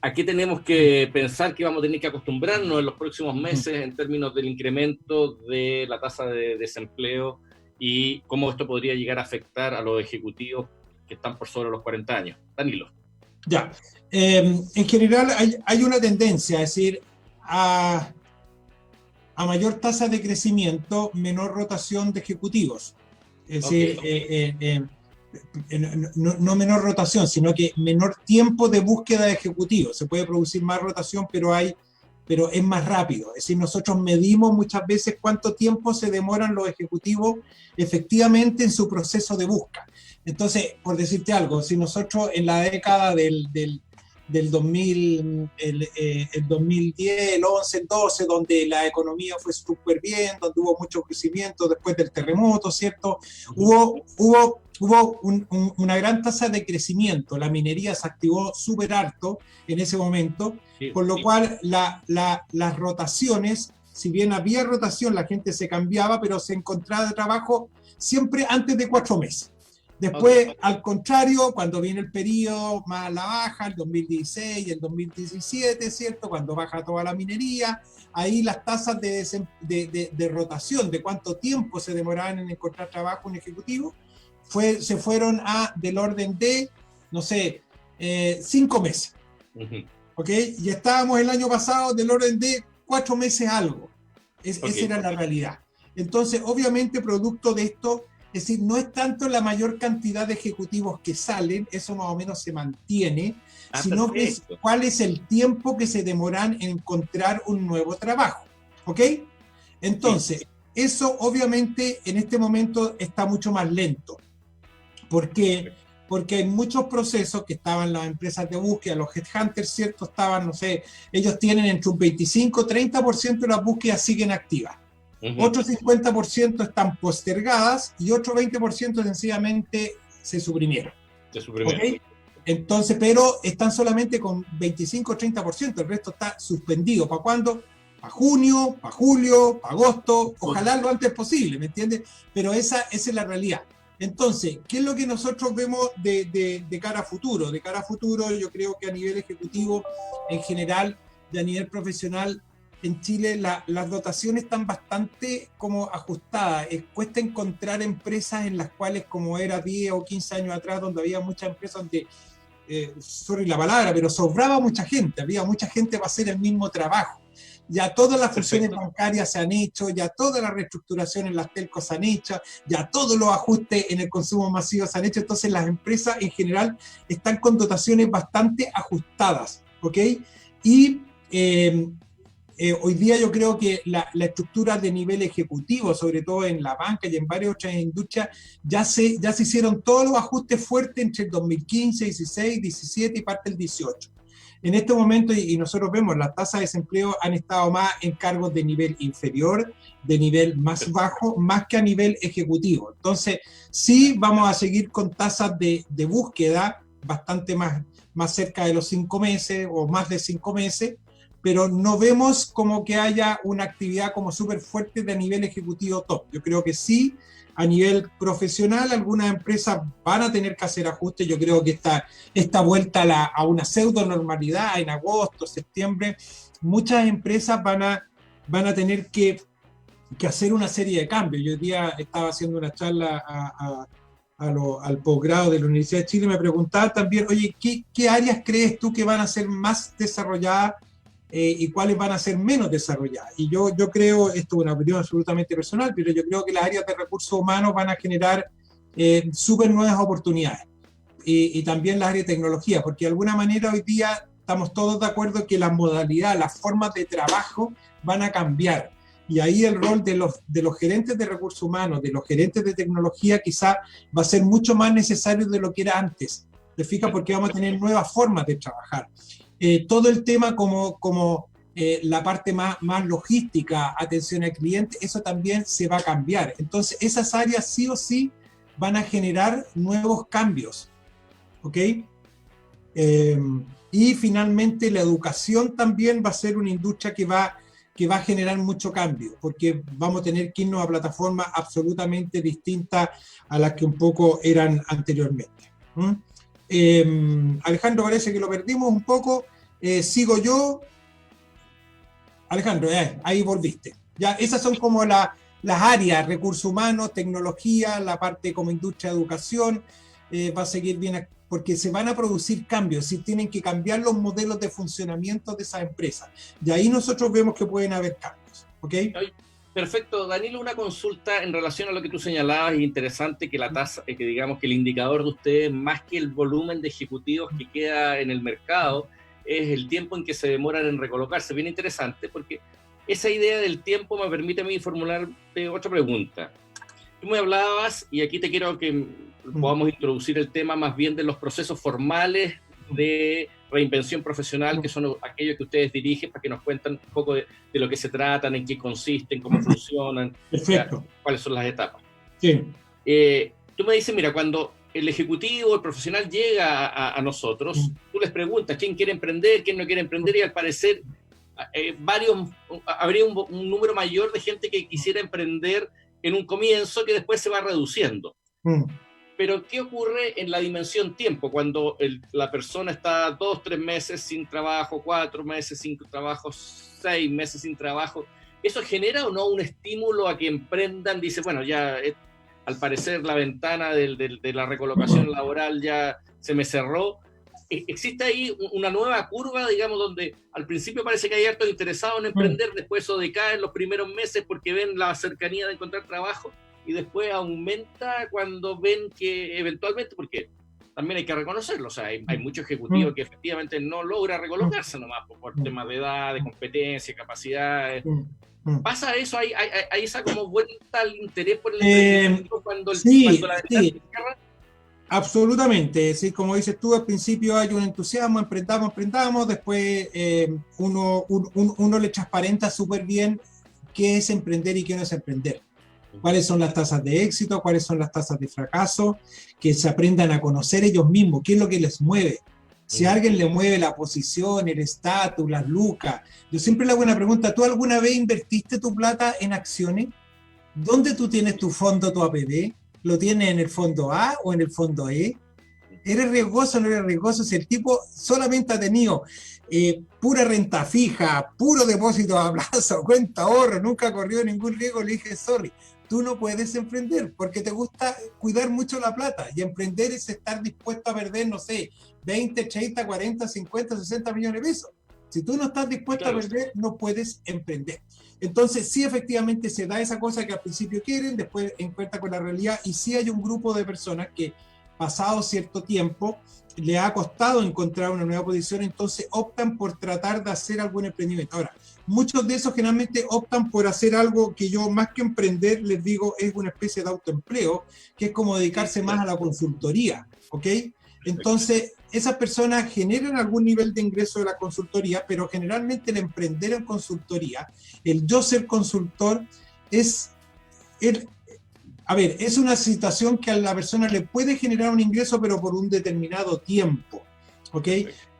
a qué tenemos que pensar que vamos a tener que acostumbrarnos en los próximos meses en términos del incremento de la tasa de desempleo y cómo esto podría llegar a afectar a los ejecutivos que están por sobre los 40 años. Danilo. Ya, en general hay una tendencia, es decir, a mayor tasa de crecimiento, menor rotación de ejecutivos. Es decir, no menor rotación, sino que menor tiempo de búsqueda de ejecutivos. Se puede producir más rotación, pero es más rápido. Es decir, nosotros medimos muchas veces cuánto tiempo se demoran los ejecutivos efectivamente en su proceso de búsqueda. Entonces, por decirte algo, si nosotros en la década del 2000, el 2010, el 11, el 12, donde la economía fue súper bien, donde hubo mucho crecimiento después del terremoto, ¿cierto? Hubo una gran tasa de crecimiento, la minería se activó súper harto en ese momento, con lo cual las rotaciones si bien había rotación, la gente se cambiaba, pero se encontraba de trabajo siempre antes de 4 meses. Después, al contrario, cuando viene el periodo más a la baja, el 2016 y el 2017, ¿cierto? Cuando baja toda la minería, ahí las tasas de rotación, de cuánto tiempo se demoraban en encontrar trabajo un ejecutivo, se fueron del orden de, no sé, 5 meses. ¿Ok? Y estábamos el año pasado del orden de 4 meses algo. Esa era la realidad. Entonces, obviamente, producto de esto, es decir, no es tanto la mayor cantidad de ejecutivos que salen, eso más o menos se mantiene, sino que es cuál es el tiempo que se demoran en encontrar un nuevo trabajo. ¿Ok? Entonces, eso obviamente en este momento está mucho más lento. ¿Por qué? Porque hay muchos procesos que estaban las empresas de búsqueda, los headhunters, ¿cierto? Estaban, no sé, ellos tienen entre un 25 y 30% de las búsquedas siguen activas. Otro 50% están postergadas y otro 20% sencillamente se suprimieron. ¿Okay? Entonces, pero están solamente con 25 o 30%, el resto está suspendido. ¿Para cuándo? Para junio, para julio, para agosto, ojalá lo antes posible, ¿me entiendes? Pero esa es la realidad. Entonces, ¿qué es lo que nosotros vemos de cara a futuro? De cara a futuro, yo creo que a nivel ejecutivo, en general, y a nivel profesional, en Chile las dotaciones están bastante como ajustadas. Cuesta encontrar empresas en las cuales, como era 10 o 15 años atrás, donde había muchas empresas donde, sorry la palabra, pero sobraba mucha gente, había mucha gente para hacer el mismo trabajo. Ya todas las fusiones bancarias se han hecho, ya todas las reestructuraciones en las telcos se han hecho, ya todos los ajustes en el consumo masivo se han hecho, entonces las empresas en general están con dotaciones bastante ajustadas, ¿ok? Y hoy día yo creo que la estructura de nivel ejecutivo, sobre todo en la banca y en varias otras industrias, ya se hicieron todos los ajustes fuertes entre el 2015, 16, 17 y parte del 18. En este momento, y nosotros vemos, las tasas de desempleo han estado más en cargos de nivel inferior, de nivel más bajo, más que a nivel ejecutivo. Entonces, sí vamos a seguir con tasas de búsqueda bastante más cerca de los 5 meses o más de 5 meses, pero no vemos como que haya una actividad como súper fuerte de nivel ejecutivo top. Yo creo que sí, a nivel profesional, algunas empresas van a tener que hacer ajustes. Yo creo que esta vuelta a una pseudo normalidad en agosto, septiembre, muchas empresas van a tener que hacer una serie de cambios. Yo hoy día estaba haciendo una charla al posgrado de la Universidad de Chile y me preguntaba también, oye, ¿qué áreas crees tú que van a ser más desarrolladas y cuáles van a ser menos desarrolladas? Y yo creo, esto es una opinión absolutamente personal, pero yo creo que las áreas de recursos humanos van a generar súper nuevas oportunidades. Y también las áreas de tecnología, porque de alguna manera hoy día estamos todos de acuerdo que las modalidades, las formas de trabajo van a cambiar. Y ahí el rol de los gerentes de recursos humanos, de los gerentes de tecnología, quizá va a ser mucho más necesario de lo que era antes. ¿Te fijas? Porque vamos a tener nuevas formas de trabajar. Todo el tema como la parte más logística, atención al cliente, eso también se va a cambiar. Entonces, esas áreas sí o sí van a generar nuevos cambios. ¿Ok? Y finalmente, la educación también va a ser una industria que va a generar mucho cambio, porque vamos a tener que irnos a plataformas absolutamente distintas a las que un poco eran anteriormente. Alejandro, parece que lo perdimos un poco. Sigo yo. Alejandro, ahí volviste. Ya, esas son como las áreas: recursos humanos, tecnología, la parte como industria de educación. Va a seguir bien, porque se van a producir cambios, si tienen que cambiar los modelos de funcionamiento de esas empresas. Y ahí nosotros vemos que pueden haber cambios. ¿Ok? Perfecto. Danilo, una consulta en relación a lo que tú señalabas, es interesante que la tasa, que digamos que el indicador de ustedes, más que el volumen de ejecutivos que queda en el mercado, es el tiempo en que se demoran en recolocarse. Bien interesante, porque esa idea del tiempo me permite a mí formular otra pregunta. Tú me hablabas, y aquí te quiero que podamos introducir el tema más bien de los procesos formales de reinvención profesional, que son aquellos que ustedes dirigen, para que nos cuenten un poco de lo que se tratan, en qué consisten, cómo funcionan, perfecto, cuáles son las etapas. Sí. Tú me dices, mira, cuando el ejecutivo, el profesional llega a nosotros, tú les preguntas quién quiere emprender, quién no quiere emprender, y al parecer habría un número mayor de gente que quisiera emprender en un comienzo que después se va reduciendo. Pero ¿qué ocurre en la dimensión tiempo? Cuando la persona está 2, 3 meses sin trabajo, 4 meses sin trabajo, 6 meses sin trabajo, ¿eso genera o no un estímulo a que emprendan? Dice, bueno, ya al parecer la ventana de la recolocación laboral ya se me cerró. ¿Existe ahí una nueva curva, digamos, donde al principio parece que hay hartos interesados en emprender, después eso decae en los primeros meses porque ven la cercanía de encontrar trabajo, y después aumenta cuando ven que eventualmente, porque también hay que reconocerlo, o sea, hay muchos ejecutivos que efectivamente no logra recolocarse nomás por temas de edad, de competencia, capacidades. ¿Pasa eso? ¿Hay esa como vuelta al interés por el emprendimiento cuando la ventana se cierra? Absolutamente, sí, como dices tú, al principio hay un entusiasmo, emprendamos, después uno le transparenta súper bien qué es emprender y qué no es emprender. Cuáles son las tasas de éxito, cuáles son las tasas de fracaso, que se aprendan a conocer ellos mismos, qué es lo que les mueve. Si a alguien le mueve la posición, el estatus, las lucas. Yo siempre le hago una pregunta, ¿tú alguna vez invertiste tu plata en acciones? ¿Dónde tú tienes tu fondo, tu APB? ¿Lo tienes en el fondo A o en el fondo E? ¿Eres riesgoso o no eres riesgoso? Si el tipo solamente ha tenido pura renta fija, puro depósito a plazo, cuenta ahorro, nunca ha corrido ningún riesgo, le dije, sorry, tú no puedes emprender porque te gusta cuidar mucho la plata, y emprender es estar dispuesto a perder, no sé, 20, 30, 40, 50, 60 millones de pesos. Si tú no estás dispuesto a perder, no puedes emprender. Entonces, sí, efectivamente se da esa cosa que al principio quieren, después encuentran con la realidad, y sí hay un grupo de personas que, pasado cierto tiempo, le ha costado encontrar una nueva posición, entonces optan por tratar de hacer algún emprendimiento. Ahora, muchos de esos generalmente optan por hacer algo que yo, más que emprender, les digo, es una especie de autoempleo, que es como dedicarse más a la consultoría, ¿ok? Entonces, esas personas generan algún nivel de ingreso de la consultoría, pero generalmente el emprender en consultoría, el yo ser consultor, es una situación que a la persona le puede generar un ingreso, pero por un determinado tiempo, ¿ok?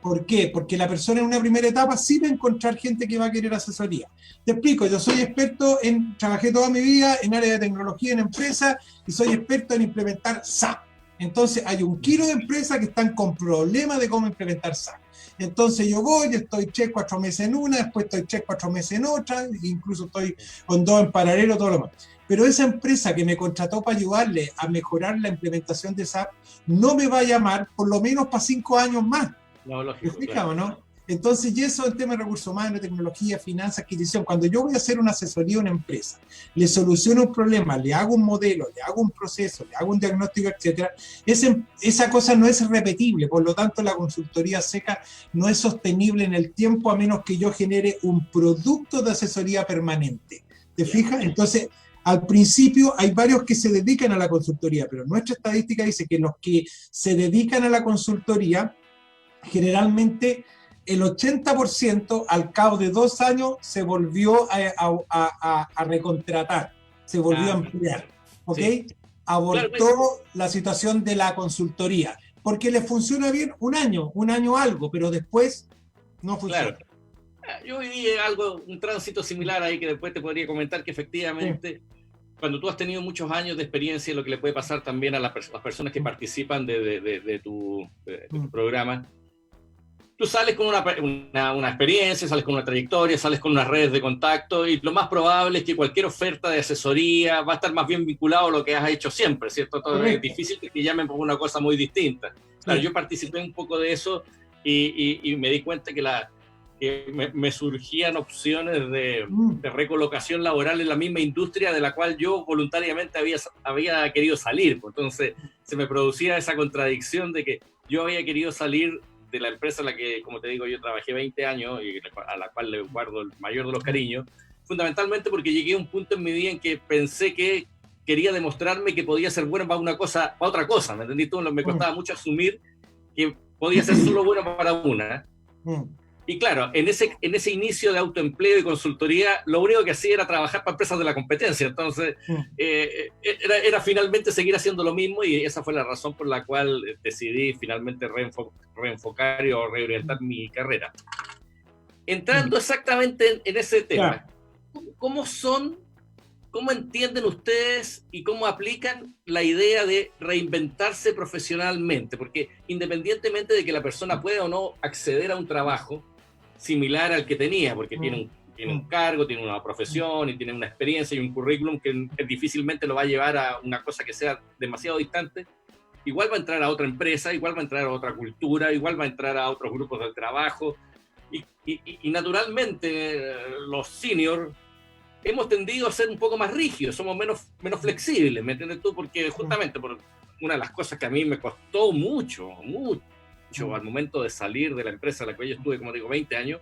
¿Por qué? Porque la persona en una primera etapa sí va a encontrar gente que va a querer asesoría. Te explico, yo soy experto trabajé toda mi vida en área de tecnología en empresas y soy experto en implementar SAP. Entonces hay un kilo de empresas que están con problemas de cómo implementar SAP. Entonces yo voy, estoy 4 meses en una, después estoy 4 meses en otra, incluso estoy con 2 en paralelo, todo lo más. Pero esa empresa que me contrató para ayudarle a mejorar la implementación de SAP no me va a llamar por lo menos para 5 años más. No, lógico. ¿Me explica o no? Entonces, y eso es el tema de recursos humanos, tecnología, finanzas, adquisición. Cuando yo voy a hacer una asesoría a una empresa, le soluciono un problema, le hago un modelo, le hago un proceso, le hago un diagnóstico, etcétera, esa cosa no es repetible. Por lo tanto, la consultoría seca no es sostenible en el tiempo, a menos que yo genere un producto de asesoría permanente. ¿Te fijas? Entonces, al principio hay varios que se dedican a la consultoría, pero nuestra estadística dice que los que se dedican a la consultoría, generalmente el 80% al cabo de 2 años se volvió a recontratar, se volvió a ampliar, ¿ok? Sí. Abortó la situación de la consultoría, porque le funciona bien un año algo, pero después no funciona. Claro. Yo viví un tránsito similar ahí que después te podría comentar que efectivamente cuando tú has tenido muchos años de experiencia, lo que le puede pasar también a las personas que participan de tu programa, tú sales con una experiencia, sales con una trayectoria, sales con unas redes de contacto, y lo más probable es que cualquier oferta de asesoría va a estar más bien vinculado a lo que has hecho siempre, ¿cierto? Todo es difícil que llamen por una cosa muy distinta. Claro, yo participé un poco de eso y me di cuenta que me surgían opciones de recolocación laboral en la misma industria de la cual yo voluntariamente había querido salir. Entonces se me producía esa contradicción de que yo había querido salir de la empresa en la que, como te digo, yo trabajé 20 años y a la cual le guardo el mayor de los cariños, fundamentalmente porque llegué a un punto en mi vida en que pensé que quería demostrarme que podía ser bueno para otra cosa, ¿me entendí? Me costaba mucho asumir que podía ser solo bueno para una. Y claro, en ese inicio de autoempleo y consultoría, lo único que hacía era trabajar para empresas de la competencia. Entonces, era finalmente seguir haciendo lo mismo, y esa fue la razón por la cual decidí finalmente reenfocar o reorientar mi carrera. entrando exactamente en ese tema, Claro. ¿cómo entienden ustedes y cómo aplican la idea de reinventarse profesionalmente? Porque independientemente de que la persona pueda o no acceder a un trabajo similar al que tenía, porque tiene un cargo, tiene una profesión y tiene una experiencia y un currículum que difícilmente lo va a llevar a una cosa que sea demasiado distante, igual va a entrar a otra empresa, igual va a entrar a otra cultura, igual va a entrar a otros grupos del trabajo, y naturalmente los seniors hemos tendido a ser un poco más rígidos, somos menos flexibles, ¿me entiendes tú? Porque justamente por una de las cosas que a mí me costó mucho al momento de salir de la empresa en la que yo estuve, como digo, 20 años,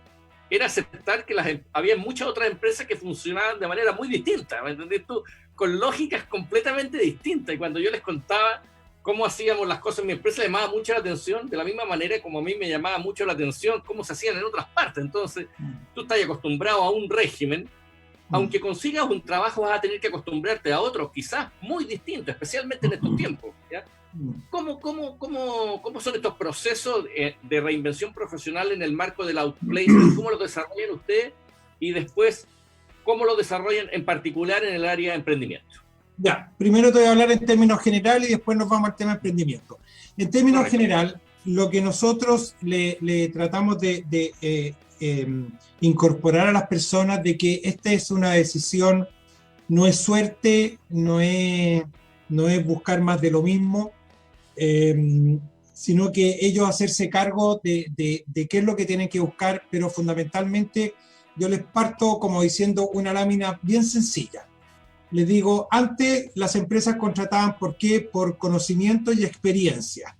era aceptar que había muchas otras empresas que funcionaban de manera muy distinta, ¿me entendés tú? Con lógicas completamente distintas, y cuando yo les contaba cómo hacíamos las cosas en mi empresa, les llamaba mucho la atención, de la misma manera como a mí me llamaba mucho la atención cómo se hacían en otras partes. Entonces, tú estás acostumbrado a un régimen, aunque consigas un trabajo vas a tener que acostumbrarte a otros, quizás muy distintos, especialmente en estos tiempos, ¿ya? ¿Cómo son estos procesos de reinvención profesional en el marco del outplacement? ¿Cómo lo desarrollan ustedes? Y después, ¿cómo lo desarrollan en particular en el área de emprendimiento? Ya, primero te voy a hablar en términos generales y después nos vamos al tema de emprendimiento. En términos general, lo que nosotros le tratamos de incorporar a las personas de que esta es una decisión, no es suerte, no es buscar más de lo mismo, sino que ellos hacerse cargo de qué es lo que tienen que buscar, pero fundamentalmente yo les parto como diciendo una lámina bien sencilla. Les digo, antes las empresas contrataban, ¿por qué? Por conocimiento y experiencia.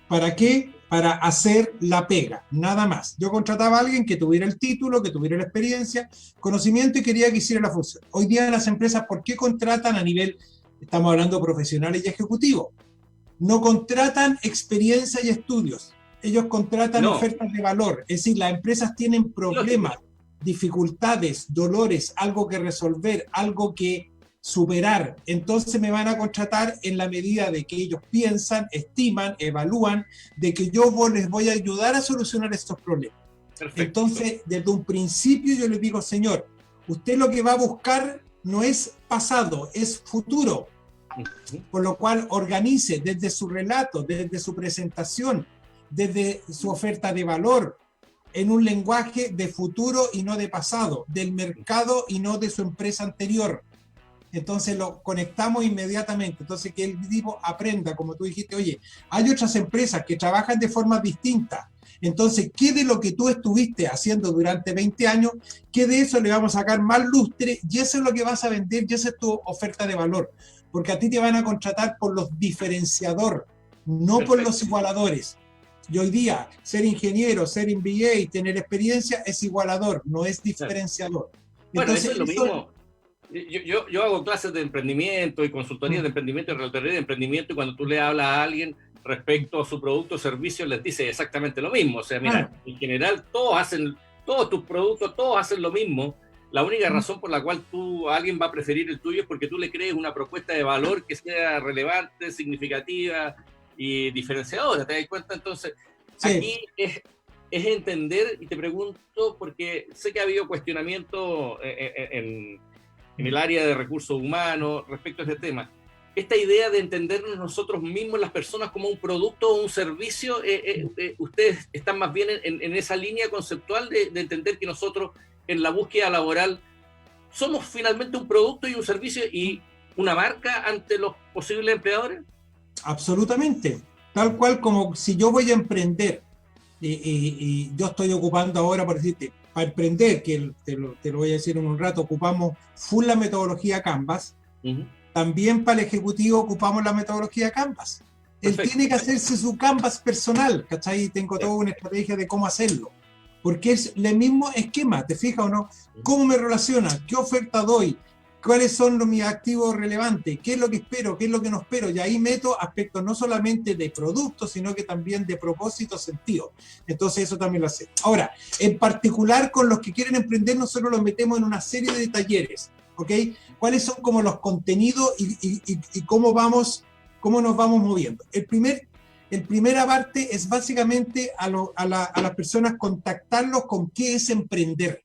¿Para qué? Para hacer la pega, nada más. Yo contrataba a alguien que tuviera el título, que tuviera la experiencia, conocimiento y quería que hiciera la función. Hoy día las empresas, ¿por qué contratan a nivel, estamos hablando de profesionales y ejecutivos? No contratan experiencia y estudios. Ellos contratan ofertas de valor. Es decir, las empresas tienen problemas, dificultades, dolores, algo que resolver, algo que superar. Entonces me van a contratar en la medida de que ellos piensan, estiman, evalúan, de que yo les voy a ayudar a solucionar estos problemas. Perfecto. Entonces, desde un principio yo les digo, señor, usted lo que va a buscar no es pasado, es futuro. Por lo cual organice desde su relato, desde su presentación, desde su oferta de valor, en un lenguaje de futuro y no de pasado, del mercado y no de su empresa anterior. Entonces lo conectamos inmediatamente. Entonces que el tipo aprenda, como tú dijiste, oye, hay otras empresas que trabajan de forma distinta. Entonces, ¿qué de lo que tú estuviste haciendo durante 20 años, qué de eso le vamos a sacar más lustre? Y eso es lo que vas a vender, y esa es tu oferta de valor. Porque a ti te van a contratar por los diferenciadores, no por los igualadores. Y hoy día, ser ingeniero, ser MBA, tener experiencia es igualador, no es diferenciador. Bueno, entonces, eso es lo mismo. Yo hago clases de emprendimiento y consultorías de emprendimiento y relatoría de emprendimiento, y cuando tú le hablas a alguien respecto a su producto o servicio, les dice exactamente lo mismo. O sea, mira, en general todos tus productos, todos hacen lo mismo. La única razón por la cual alguien va a preferir el tuyo es porque tú le crees una propuesta de valor que sea relevante, significativa y diferenciadora. ¿Te das cuenta? Entonces, aquí es entender, y te pregunto, porque sé que ha habido cuestionamiento en el área de recursos humanos respecto a este tema. Esta idea de entendernos nosotros mismos, las personas, como un producto o un servicio, ustedes están más bien en esa línea conceptual de entender que nosotros en la búsqueda laboral somos finalmente un producto y un servicio y una marca ante los posibles empleadores. Absolutamente, tal cual como si yo voy a emprender y yo estoy ocupando ahora, por decirte, para emprender, que te lo voy a decir en un rato, ocupamos full la metodología Canvas. También para el ejecutivo ocupamos la metodología Canvas. Perfecto. Él tiene que hacerse su Canvas personal, ¿cachai? Tengo toda una estrategia de cómo hacerlo, porque es el mismo esquema, ¿te fijas o no? ¿Cómo me relaciona? ¿Qué oferta doy? ¿Cuáles son mis activos relevantes? ¿Qué es lo que espero? ¿Qué es lo que no espero? Y ahí meto aspectos no solamente de producto, sino que también de propósito, sentido. Entonces eso también lo hace. Ahora, en particular con los que quieren emprender, nosotros los metemos en una serie de talleres, ¿ok? ¿Cuáles son como los contenidos y cómo nos vamos moviendo? El primer la primera parte es básicamente a las personas contactarlos con qué es emprender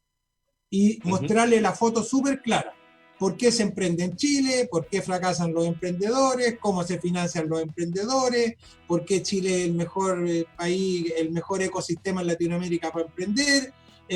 y mostrarle la foto súper clara. ¿Por qué se emprende en Chile? ¿Por qué fracasan los emprendedores? ¿Cómo se financian los emprendedores? ¿Por qué Chile es el mejor país, el mejor ecosistema en Latinoamérica para emprender?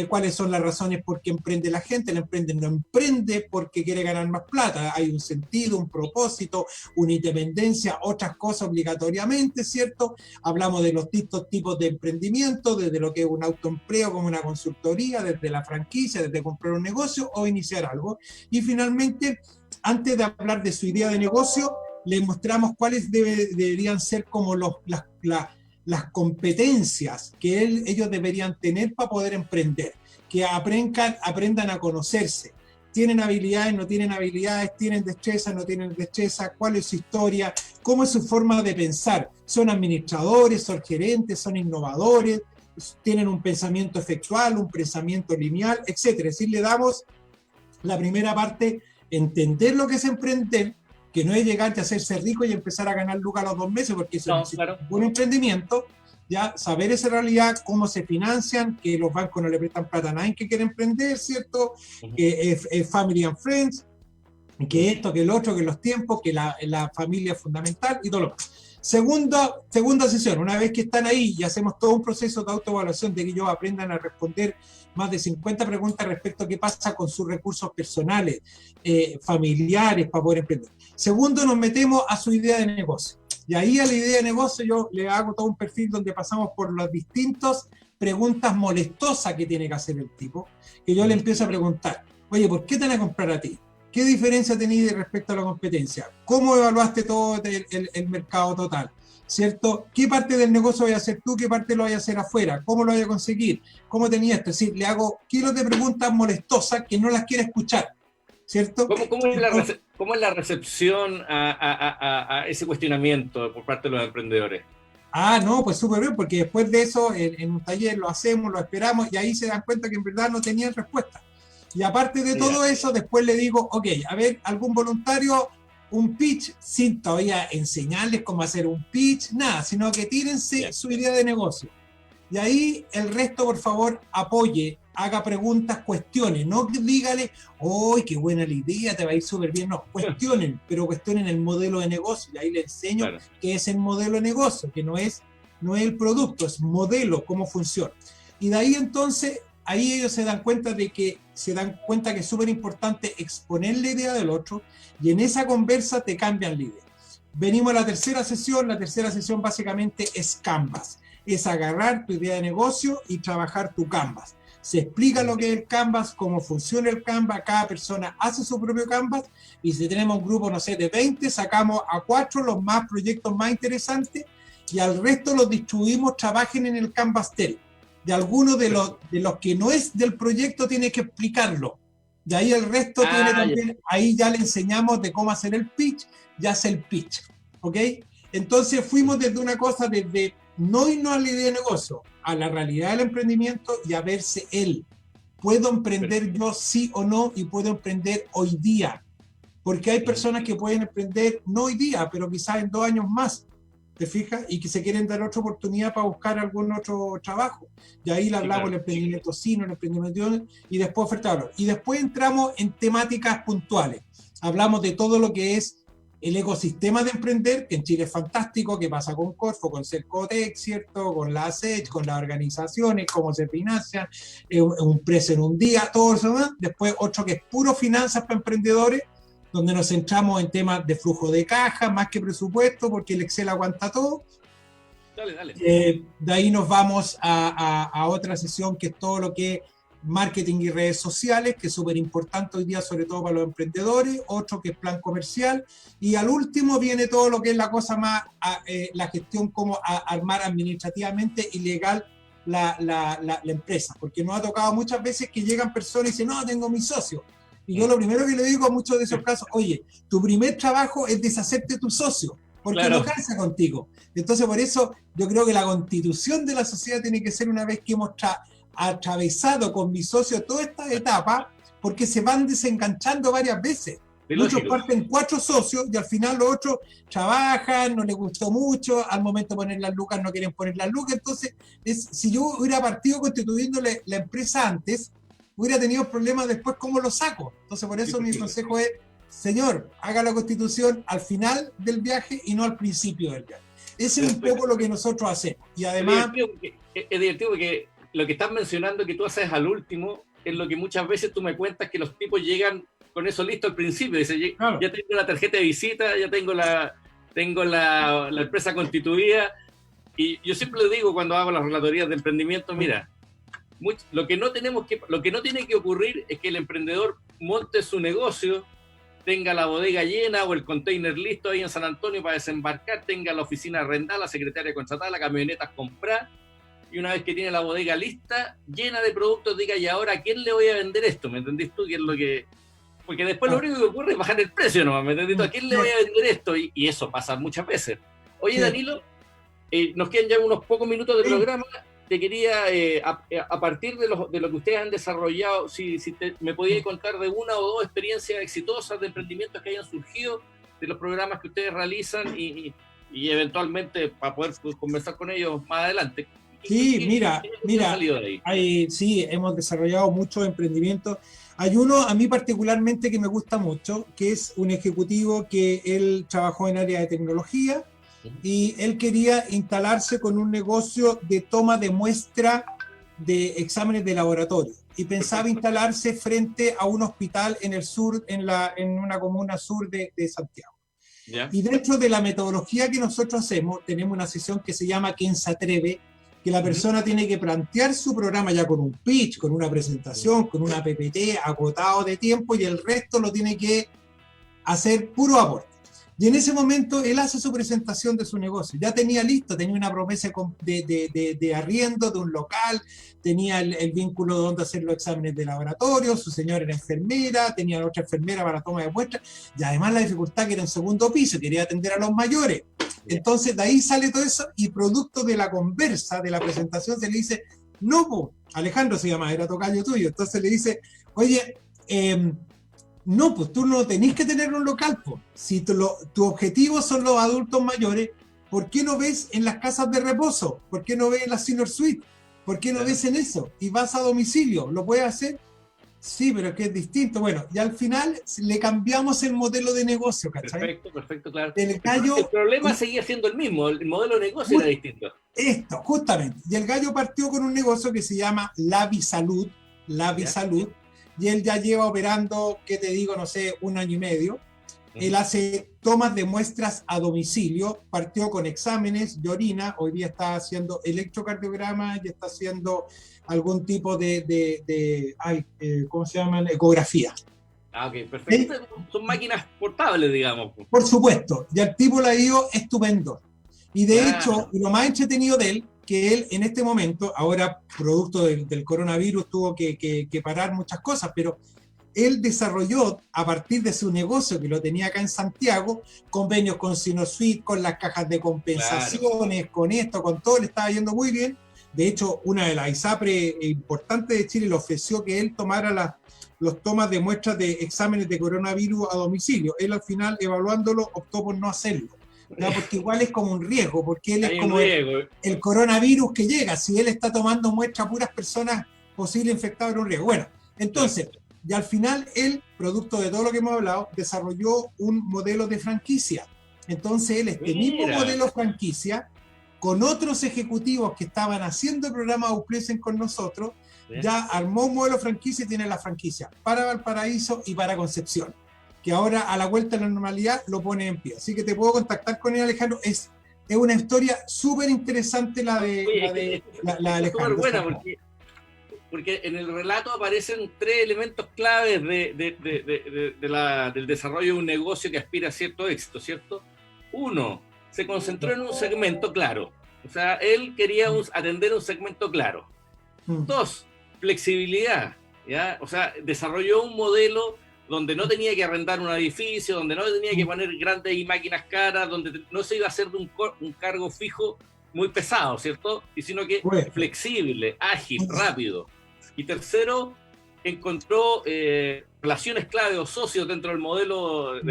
¿Cuáles son las razones por qué emprende la gente? El emprende no emprende porque quiere ganar más plata. Hay un sentido, un propósito, una independencia, otras cosas obligatoriamente, ¿cierto? Hablamos de los distintos tipos de emprendimiento, desde lo que es un autoempleo como una consultoría, desde la franquicia, desde comprar un negocio o iniciar algo. Y finalmente, antes de hablar de su idea de negocio, les mostramos cuáles deberían ser como las competencias que ellos deberían tener para poder emprender, que aprendan a conocerse. ¿Tienen habilidades, no tienen habilidades? ¿Tienen destreza, no tienen destreza? ¿Cuál es su historia? ¿Cómo es su forma de pensar? ¿Son administradores, son gerentes, son innovadores? ¿Tienen un pensamiento efectual, un pensamiento lineal, etcétera? Es decir, le damos la primera parte, entender lo que es emprender, que no es llegar a hacerse rico y empezar a ganar lucas a los 2 meses, porque eso es un emprendimiento, ya saber esa realidad, cómo se financian, que los bancos no le prestan plata a nadie que quiere emprender, ¿cierto? Que es family and friends, que esto, que el otro, que los tiempos, que la familia es fundamental y todo lo demás. Segunda sesión, una vez que están ahí y hacemos todo un proceso de autoevaluación, de que ellos aprendan a responder más de 50 preguntas respecto a qué pasa con sus recursos personales, familiares, para poder emprender. Segundo, nos metemos a su idea de negocio. Y ahí a la idea de negocio yo le hago todo un perfil donde pasamos por las distintas preguntas molestosas que tiene que hacer el tipo, que yo le empiezo a preguntar, oye, ¿por qué te van a comprar a ti? ¿Qué diferencia tenéis respecto a la competencia? ¿Cómo evaluaste todo el mercado total? ¿Cierto? ¿Qué parte del negocio vas a hacer tú? ¿Qué parte lo vas a hacer afuera? ¿Cómo lo vas a conseguir? ¿Cómo tenías esto? Es decir, le hago kilos de preguntas molestosas que no las quiere escuchar, ¿cierto? ¿Cómo es la recepción a ese cuestionamiento por parte de los emprendedores? No, pues súper bien, porque después de eso en un taller lo hacemos, lo esperamos y ahí se dan cuenta que en verdad no tenían respuesta. Y aparte de todo eso, después le digo, ok, a ver, algún voluntario, un pitch, sin todavía enseñarles cómo hacer un pitch, nada, sino que tírense su idea de negocio. Y ahí el resto, por favor, apoye, haga preguntas, cuestione, no dígale, ¡ay, qué buena la idea, te va a ir súper bien! No, cuestionen, pero cuestionen el modelo de negocio. Y ahí le enseño qué es el modelo de negocio, que no es el producto, es modelo, cómo funciona. Y de ahí entonces, ahí ellos se dan cuenta que es súper importante exponer la idea del otro y en esa conversa te cambian la idea. Venimos a la tercera sesión básicamente es Canvas, es agarrar tu idea de negocio y trabajar tu Canvas. Se explica lo que es el Canvas, cómo funciona el Canvas, cada persona hace su propio Canvas y si tenemos un grupo, no sé, de 20, sacamos a 4 los proyectos más interesantes y al resto los distribuimos, trabajen en el Canvas TEL. De alguno de los que no es del proyecto tiene que explicarlo. Y ahí el resto tiene también, ahí ya le enseñamos de cómo hacer el pitch, ya hace el pitch. ¿Ok? Entonces fuimos desde una cosa, desde no irnos a la idea de negocio, a la realidad del emprendimiento y a verse él. ¿Puedo emprender yo sí o no? Y puedo emprender hoy día. Porque hay personas que pueden emprender no hoy día, pero quizás en 2 años más. ¿Te fijas? Y que se quieren dar otra oportunidad para buscar algún otro trabajo. Y ahí le hablamos del emprendimiento sino, el emprendimiento y después ofertarlo. Y después entramos en temáticas puntuales. Hablamos de todo lo que es el ecosistema de emprender, que en Chile es fantástico, que pasa con Corfo, con Cercotec, ¿cierto? Con la ASECH, con las organizaciones, cómo se financian, un precio en un día, todo eso más. Después otro que es puro finanzas para emprendedores, donde nos centramos en temas de flujo de caja, más que presupuesto, porque el Excel aguanta todo. Dale. De ahí nos vamos a otra sesión que es todo lo que es marketing y redes sociales, que es súper importante hoy día, sobre todo para los emprendedores. Otro que es plan comercial. Y al último viene todo lo que es la cosa más, la gestión, cómo armar administrativamente y legal la empresa. Porque nos ha tocado muchas veces que llegan personas y dicen, no, tengo mi socio. Y yo lo primero que le digo a muchos de esos casos, oye, tu primer trabajo es deshacerte de tu socio, porque no calza contigo. Entonces, por eso yo creo que la constitución de la sociedad tiene que ser una vez que hemos atravesado con mi socio toda esta etapa, porque se van desenganchando varias veces. Muchos parten 4 socios y al final los otros trabajan, no les gustó mucho, al momento de poner las lucas no quieren poner las lucas. Entonces, si yo hubiera partido constituyendo la empresa antes, hubiera tenido problemas después, ¿cómo lo saco? Entonces, por eso mi consejo es, señor, haga la constitución al final del viaje y no al principio del viaje. Ese es un poco lo que nosotros hacemos. Y además... Es divertido porque lo que estás mencionando que tú haces al último es lo que muchas veces tú me cuentas que los tipos llegan con eso listo al principio. Dice, claro, ya tengo la tarjeta de visita, ya tengo la empresa constituida. Y yo siempre le digo cuando hago las relatorías de emprendimiento, mira, lo que no tiene que ocurrir es que el emprendedor monte su negocio, tenga la bodega llena o el container listo ahí en San Antonio para desembarcar, tenga la oficina arrendada, la secretaria contratada, la camioneta comprada, y una vez que tiene la bodega lista, llena de productos, diga, ¿y ahora a quién le voy a vender esto? ¿Me entendís tú? ¿Qué es lo que...? Porque después lo único que ocurre es bajar el precio nomás, ¿me entendís tú? ¿A quién le voy a vender esto? Y eso pasa muchas veces. Oye, Danilo, nos quedan ya unos pocos minutos de programa. Te quería, a partir de lo que ustedes han desarrollado, si me podías contar de una o dos experiencias exitosas de emprendimientos que hayan surgido de los programas que ustedes realizan y eventualmente para poder conversar con ellos más adelante. Sí, mira, sí, hemos desarrollado muchos emprendimientos. Hay uno a mí particularmente que me gusta mucho, que es un ejecutivo que él trabajó en área de tecnología y él quería instalarse con un negocio de toma de muestra de exámenes de laboratorio y pensaba instalarse frente a un hospital en el sur, en una comuna sur de Santiago. ¿Ya? Y dentro de la metodología que nosotros hacemos, tenemos una sesión que se llama ¿Quién se atreve?, que la persona tiene que plantear su programa ya con un pitch, con una presentación, con una PPT agotado de tiempo y el resto lo tiene que hacer puro aporte. Y en ese momento él hace su presentación de su negocio. Ya tenía listo, tenía una promesa de arriendo de un local, tenía el vínculo de donde hacer los exámenes de laboratorio, su señora era enfermera, tenía otra enfermera para toma de muestras, y además la dificultad que era en segundo piso, quería atender a los mayores. Entonces de ahí sale todo eso y producto de la conversa, de la presentación, se le dice, no, po, Alejandro se llama, era tocayo tuyo, entonces le dice, oye, no, pues tú no tenés que tener un local, pues. Si tu objetivo son los adultos mayores, ¿por qué no ves en las casas de reposo? ¿Por qué no ves en la senior suite? ¿Por qué no ves en eso? Y vas a domicilio, ¿lo puedes hacer? Sí, pero es que es distinto. Bueno, y al final le cambiamos el modelo de negocio, ¿cachai? Perfecto, claro. El problema seguía siendo el mismo, el modelo de negocio era distinto. Esto, justamente. Y el gallo partió con un negocio que se llama Lavisalud, y él ya lleva operando, ¿qué te digo? No sé, 1 año y medio. Él hace tomas de muestras a domicilio, partió con exámenes de orina, hoy día está haciendo electrocardiograma y está haciendo algún tipo ¿cómo se llaman? Ecografía. Ah, ok, perfecto. Son máquinas portables, digamos. Por supuesto, y al tipo le ha ido estupendo. Y de hecho, lo más entretenido de él, que él en este momento, ahora producto del coronavirus, tuvo que parar muchas cosas, pero él desarrolló a partir de su negocio, que lo tenía acá en Santiago, convenios con Sinosuite, con las cajas de compensaciones, con esto, con todo, le estaba yendo muy bien. De hecho, una de las ISAPRE importantes de Chile le ofreció que él tomara los tomas de muestras de exámenes de coronavirus a domicilio. Él al final, evaluándolo, optó por no hacerlo, ¿no? Porque igual es como un riesgo, porque él es como el coronavirus que llega. Si él está tomando muestras a puras personas posibles infectadas, es un riesgo. Bueno, entonces, y al final él, producto de todo lo que hemos hablado, desarrolló un modelo de franquicia. Entonces él, mismo modelo franquicia, con otros ejecutivos que estaban haciendo el programa Ausplicen con nosotros, ya armó un modelo franquicia y tiene la franquicia para Valparaíso y para Concepción, que ahora a la vuelta de la normalidad lo pone en pie. Así que te puedo contactar con él, Alejandro. Es una historia súper interesante la de Alejandro. Buena porque en el relato aparecen 3 elementos claves del desarrollo de un negocio que aspira a cierto éxito, ¿cierto? 1, se concentró en un segmento claro. O sea, él quería atender un segmento claro. 2, flexibilidad, ¿ya? O sea, desarrolló un modelo donde no tenía que arrendar un edificio, donde no tenía que poner grandes máquinas caras, donde no se iba a hacer de un cargo fijo muy pesado, ¿cierto? Y sino que flexible, ágil, rápido. Y tercero, encontró relaciones clave o socios dentro del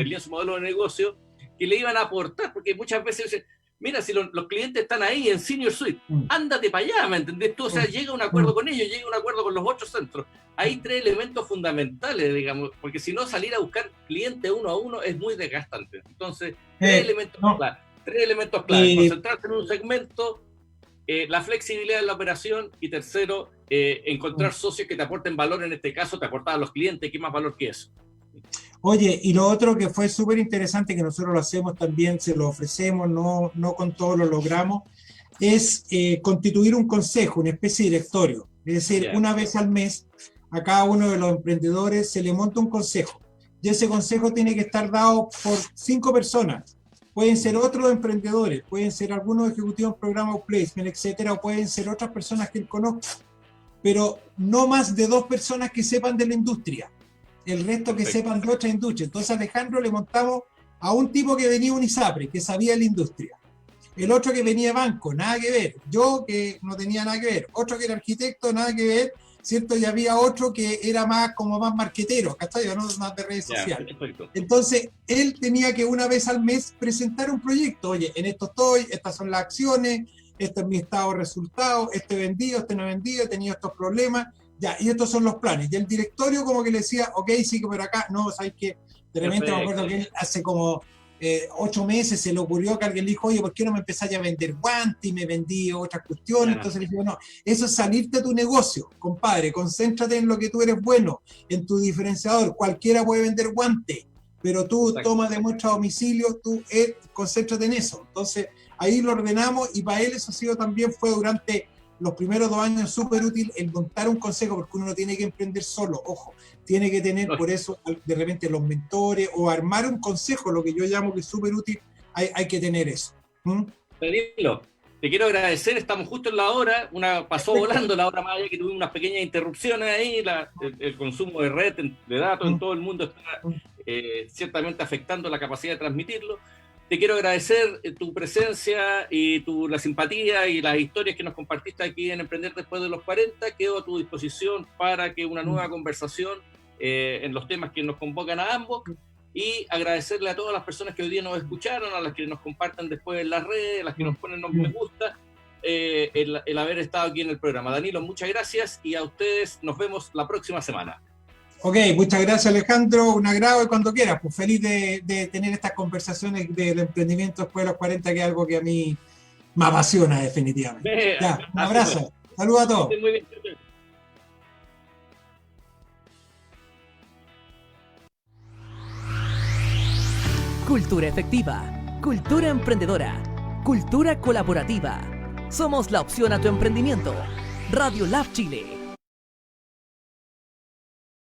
lienzo modelo de negocio que le iban a aportar, porque muchas veces dicen, mira, si los clientes están ahí en Senior Suite, ándate para allá, ¿me entendés tú? O sea, llega a un acuerdo con ellos, llega a un acuerdo con los otros centros. Hay 3 elementos fundamentales, digamos, porque si no, salir a buscar cliente uno a uno es muy desgastante. Entonces, 3 elementos clave. Concentrarte en un segmento, la flexibilidad de la operación, y tercero, encontrar socios que te aporten valor. En este caso, te aportaban los clientes, ¿qué más valor que eso? Oye, y lo otro que fue súper interesante, que nosotros lo hacemos también, se lo ofrecemos, no con todo lo logramos, es constituir un consejo, una especie de directorio. Es decir, una vez al mes, a cada uno de los emprendedores se le monta un consejo. Y ese consejo tiene que estar dado por 5 personas. Pueden ser otros emprendedores, pueden ser algunos ejecutivos en programa o placement, etcétera, o pueden ser otras personas que él conozca. Pero no más de 2 personas que sepan de la industria. El resto que sepan de otra industria. Entonces a Alejandro le montamos a un tipo que venía de un ISAPRE, que sabía de la industria. El otro que venía de banco, nada que ver. Yo, que no tenía nada que ver. Otro que era arquitecto, nada que ver, ¿cierto? Y había otro que era más marquetero, ¿cachai? No más de redes sociales. Entonces él tenía que una vez al mes presentar un proyecto. Oye, en esto estoy, estas son las acciones, este es mi estado de resultados, este vendido, este no vendido, he tenido estos problemas. Ya, y estos son los planes. Y el directorio como que le decía, ok, sí, pero acá, no, ¿sabes qué? De repente me acuerdo que él hace como 8 meses se le ocurrió que alguien le dijo, oye, ¿por qué no me empezáis a vender guantes? Y me vendí otras cuestiones. Entonces le dije, no, eso es salirte de tu negocio, compadre, concéntrate en lo que tú eres bueno, en tu diferenciador. Cualquiera puede vender guantes, pero tú toma de muestra a domicilio, tú concéntrate en eso. Entonces ahí lo ordenamos, y para él eso ha sido también, fue durante los primeros 2 años súper útil el montar un consejo, porque uno no tiene que emprender solo, ojo, tiene que tener por eso de repente los mentores, o armar un consejo, lo que yo llamo que es súper útil, hay que tener eso. Danilo, te quiero agradecer, estamos justo en la hora, pasó volando la hora más allá, que tuvimos unas pequeñas interrupciones ahí, el consumo de red, de datos en todo el mundo está ciertamente afectando la capacidad de transmitirlo. Te quiero agradecer tu presencia y la simpatía y las historias que nos compartiste aquí en Emprender Después de los 40. Quedo a tu disposición para que una nueva conversación en los temas que nos convocan a ambos, y agradecerle a todas las personas que hoy día nos escucharon, a las que nos comparten después en las redes, a las que nos ponen me gusta, el haber estado aquí en el programa. Danilo, muchas gracias, y a ustedes nos vemos la próxima semana. Ok, muchas gracias, Alejandro, un agrado, y cuando quieras, pues feliz de tener estas conversaciones del emprendimiento después de los 40, que es algo que a mí me apasiona definitivamente. Ya, un abrazo, saludos a todos. Muy bien. Cultura efectiva, cultura emprendedora, cultura colaborativa. Somos la opción a tu emprendimiento. Radio Lab Chile.